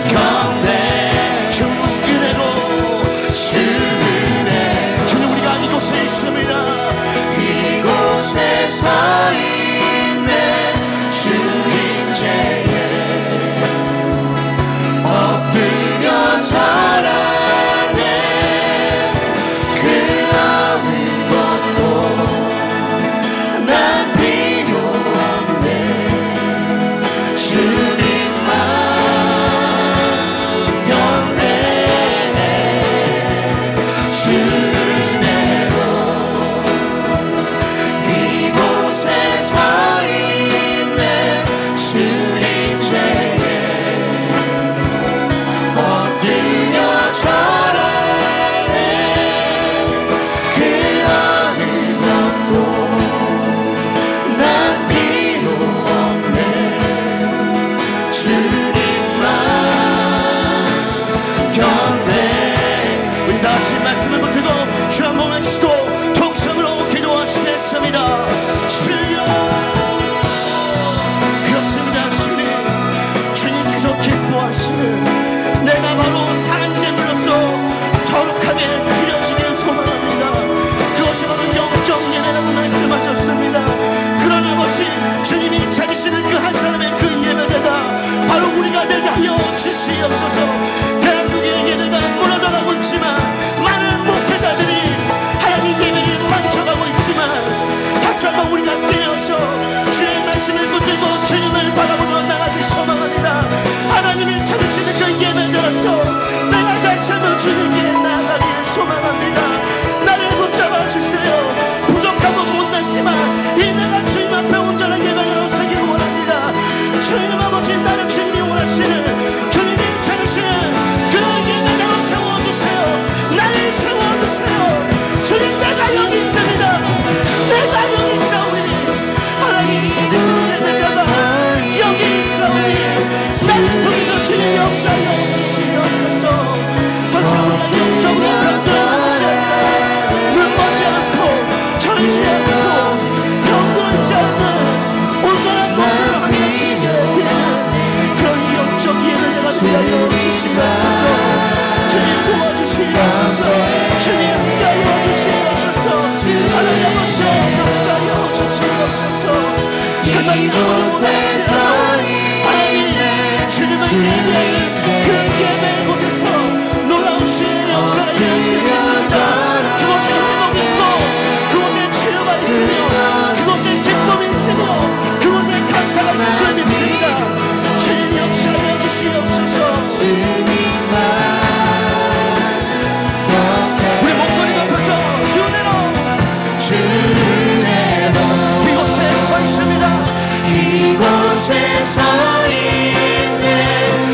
S1: 경배. 주그대로 주그대. 주님, 우리가 이곳에 있습니다. 이곳에 서 있네. 주임제에 엎드려 절하네. 그 어느 것도 난 필요 없네. 주님만 경배해. 주대로 세상이 아무것도 하나님 주님을 예배하는 그 예배 곳에서 놀라우신 역사가 일어나실 것입니다. 그곳에 회복이 있고 그곳에 치료가 있으며 그곳에 기쁨이 있으며 그곳에 감사가 있을 줄 믿습니다. 주님 역사하여 주시옵소서. 우리 목소리 높여서 주은혜로 이곳에 서 있습니다.
S2: 이곳에 서 있는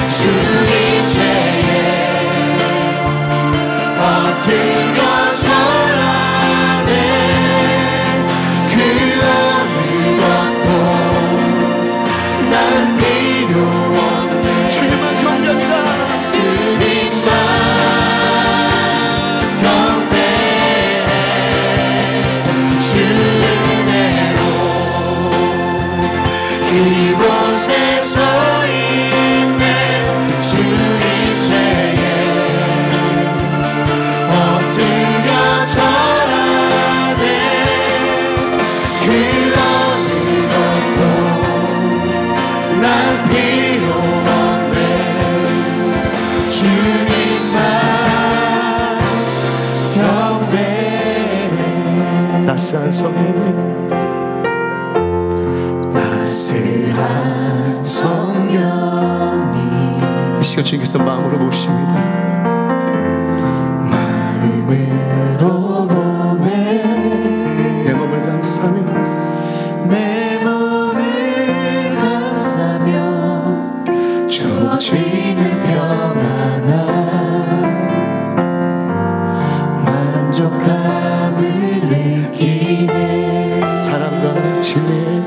S2: 주님께에 엎드려 절하는 그 어느 것도 난 필요 없네.
S1: 주님만 경배합니다.
S2: 주님만 경배해. 주은혜로 이곳에 서 있는 주님께에 엎드려 절하는 그 어느 것도 난 필요 없네. 주님만 경배해.
S1: 따스한 성령님,
S2: 따스한 성령님
S1: 이 시간 주님께서 마음으로 보십니다.
S2: 마음으로 보내.
S1: 내 몸을 감싸며
S2: 내 몸을 감싸며 주어지는 평안함 만족함을 느끼네.
S1: 사랑과 진리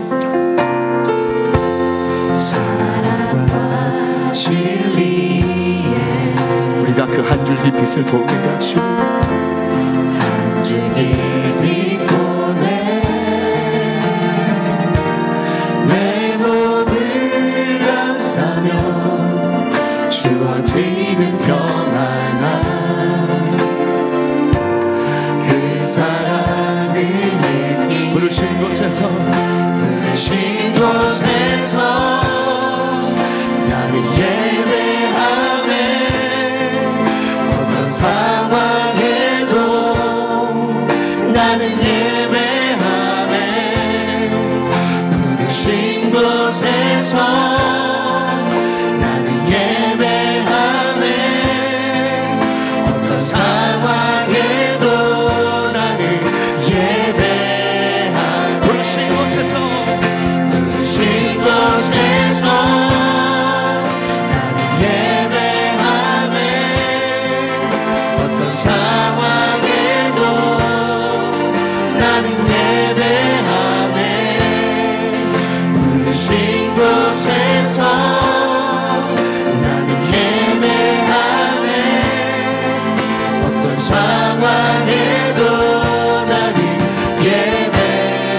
S2: 사랑과 진리에
S1: 우리가 그 한 줄기 빛을 봅니다. 주님
S2: 한 줄기 빛보내. 내 몸을 감싸며 주어지는 평안함 그 사랑을 느끼.
S1: 부르신 곳에서
S2: 부르신 곳에서 나는 예배하네. 어떤 상황에도 나는 예배하네. 부르신 곳에서 나는 예배하네. 어떤 상황에도 나는 예배하네.
S1: 부르신 곳에서
S2: 부르신 곳에서 나는 예배하네. 어떤 상황에도 나는 예배하네. 부르신 곳에서 나는 예배하네. 어떤 상황에도 나는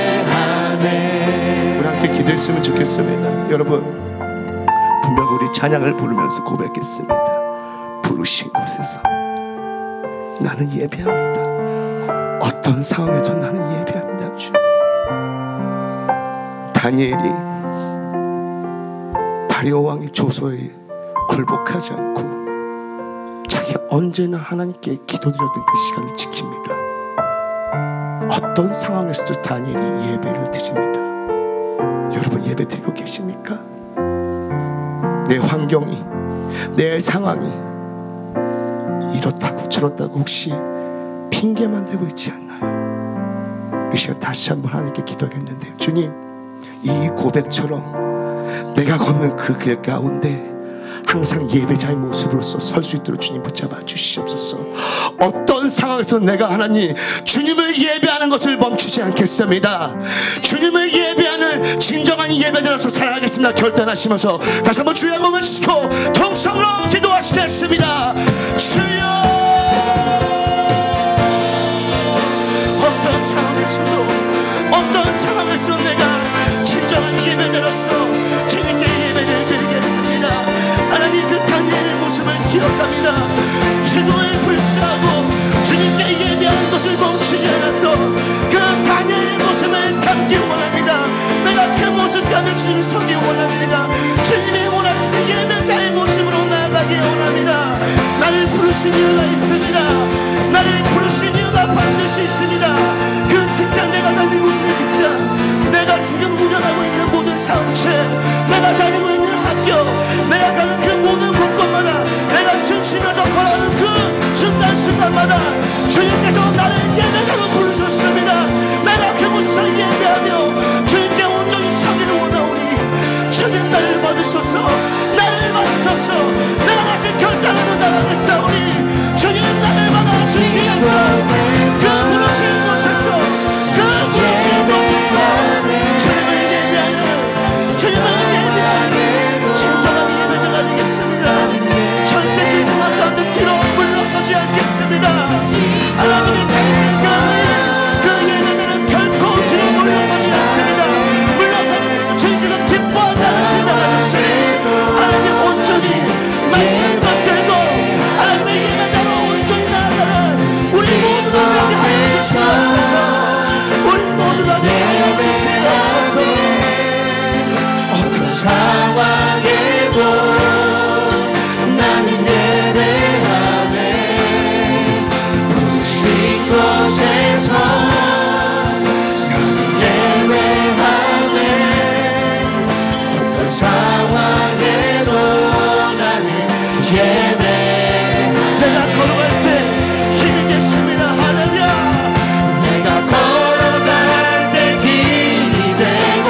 S2: 예배하네.
S1: 우리 함께 기도했으면 좋겠습니다. 여러분, 분명 우리 찬양을 부르면서 고백했습니다. 부르신 곳에서 나는 예배합니다. 어떤 상황에도 나는 예배합니다. 주님. 다니엘이 다리오 왕의 조소에 굴복하지 않고 자기가 언제나 하나님께 기도드렸던 그 시간을 지킵니다. 어떤 상황에서도 다니엘이 예배를 드립니다. 여러분, 예배 드리고 계십니까? 내 환경이, 내 상황이 이렇다고 저렇다고 혹시 핑계만 대고 있지 않나요? 이 시간 다시 한번 하나님께 기도하겠는데요. 주님, 이 고백처럼 내가 걷는 그 길 가운데 항상 예배자의 모습으로서 설 수 있도록 주님 붙잡아 주시옵소서. 어떤 상황에서 내가 하나님 주님을 예배하는 것을 멈추지 않겠습니다. 주님을 예배하는 진정한 예배자로서 살아가겠습니다. 결단하시면서 다시 한번 주의 몸을 싣고 통성으로 기도하시겠습니다. 주여, 어떤 상황에서도 어떤 상황에서 내가 진정한 예배자로서 주님께 예배를 드리겠습니다. 하나님, 그 다니엘의 모습을 기억합니다. 주도에 불사하고 주님께 예배하는 것을 멈추지 않았던 그 다니엘의 모습을 담기 원합니다. 내가 그 모습 나아가며 주님을 섬기기 원합니다. 주님이 원하시는 예배자의 모습으로 나아가기 원합니다. 나를 부르신 이유가 있습니다. 나를 부르신 이유가 반드시 있습니다. 그 직장, 내가 다니고 있는 직장, 내가 지금 운영하고 있는 모든 사무실, 내가 다니고 있는 학교, 내가 가는 그 모든 곳곳마다, 내가 중심에서 걸어가는 그 순간순간마다 주님께서 나를 예배자로 부르셨습니다. 내가 그곳에서 예배하며 주님께 온전히 섬기를 원하오니 주님 나를 받으소서, 나를 받으소서. 내가 다시 결단으로 나가겠사오니 주님 나를 받아주시옵소서. 그 부르신 곳에서, 그 부르신 곳에서 주님을 예배하는, 주님을 예배하는 진정한 예배자가 되겠습니다. 절대 그 상황 가운데 뒤로 물러서지 않겠습니다. 하나님의 자신감을, 그 예배자는 결코 뒤로 물러서지 않습니다. 물러서는 주님께서 기뻐하지 않으신다 하셨으니 하나님 온전히 말씀 받들고 하나님의 예배자로 온전히 나아가는 우리 모두가 되게 하여 주시옵소서. 우리 모두가 되게 하여 주시옵소서. 어떤
S2: 상황에도 나는 예배하네. 부르신 곳에서 나는 예배하네. 어떤 상황에도 나는 예배하네.
S1: 내가 걸어갈 때 힘이 됐습니다. 할렐루야.
S2: 내가 걸어갈 때 길이 되고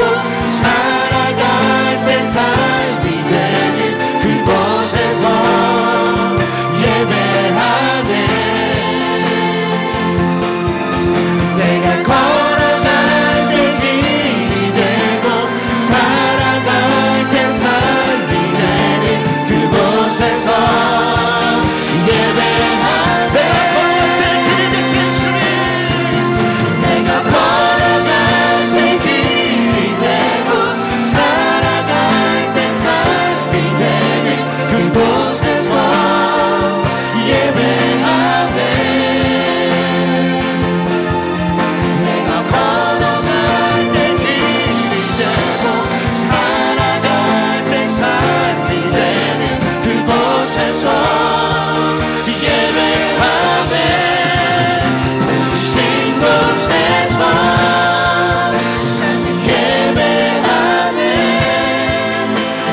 S2: 살아갈 때 삶이 되는 그곳에서 예배하네. 내가 걸어갈 때 길이 되고 살아갈 때 삶이 되는 그곳에서 예배하네.
S1: 내가 걸어갈 때 길이 되신 주님,
S2: 내가 걸어갈 때 길이 되고 살아갈 때 삶이 되는 그곳에서 예배하네. 내가 걸어갈 때 길이 되고 살아갈 때 삶이 되는 그곳에서 예배하네. 부르신 곳에서 나는 예배하네.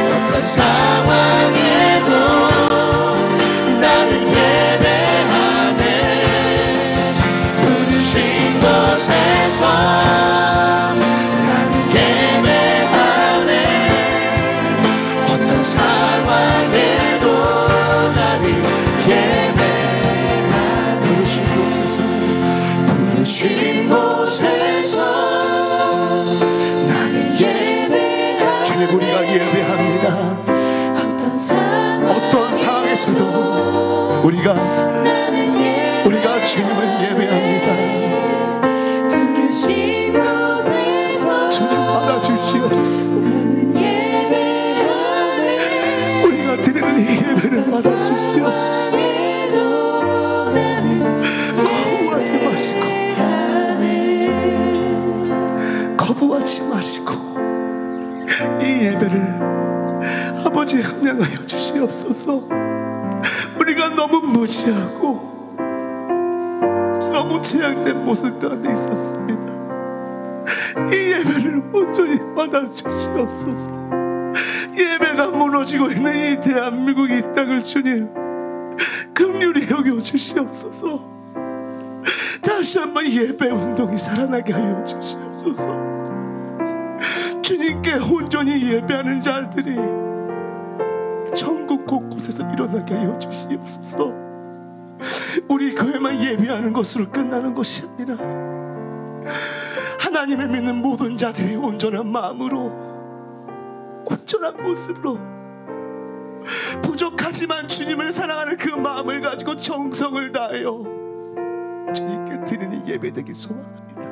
S2: 어떤 상황에도 나는 예배하네. 부르신 곳에서 나는 예배하네. 어떤 상황에도 나를 예배하네.
S1: 부르신 곳에서,
S2: 부르신 곳에서 나는 예배하네.
S1: 주님 우리가 예배합니다. 어떤 상황에서도 우리가 주님을 예배합니다.
S2: 부르신 곳에서
S1: 주님 받아주시옵소서.
S2: 나는 예배하네.
S1: 우리가 드리는 이 예배를 받아주시옵소서. 거부하지 마시고, 거부하지 마시고 이 예배를 아버지 함양하여 주시옵소서. 우리가 너무 무지하고 너무 제약된 모습 가운데 있었습니다. 이 예배를 온전히 받아주시옵소서. 예배가 무너지고 있는 이 대한민국 이 땅을 주님 긍휼히 여겨 주시옵소서. 다시 한번 예배 운동이 살아나게 하여 주시옵소서. 주님께 온전히 예배하는 자들이 전국 곳곳에서 일어나게 하여 주시옵소서. 우리 교회만 예배하는 것으로 끝나는 것이 아니라 하나님을 믿는 모든 자들이 온전한 마음으로, 온전한 모습으로, 부족하지만 주님을 사랑하는 그 마음을 가지고 정성을 다하여 주님께 드리는 예배 되기 소망합니다.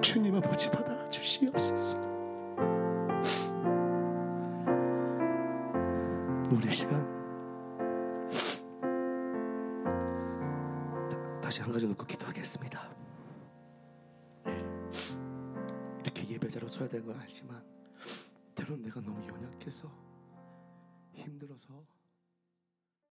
S1: 주님 아버지 받아 주시옵소서. 우리 시간 다시 한 가지 놓고 기도하겠습니다. 이렇게 예배자로 서야 되는 걸 알지만 때로는 내가 너무 연약해서 힘들어서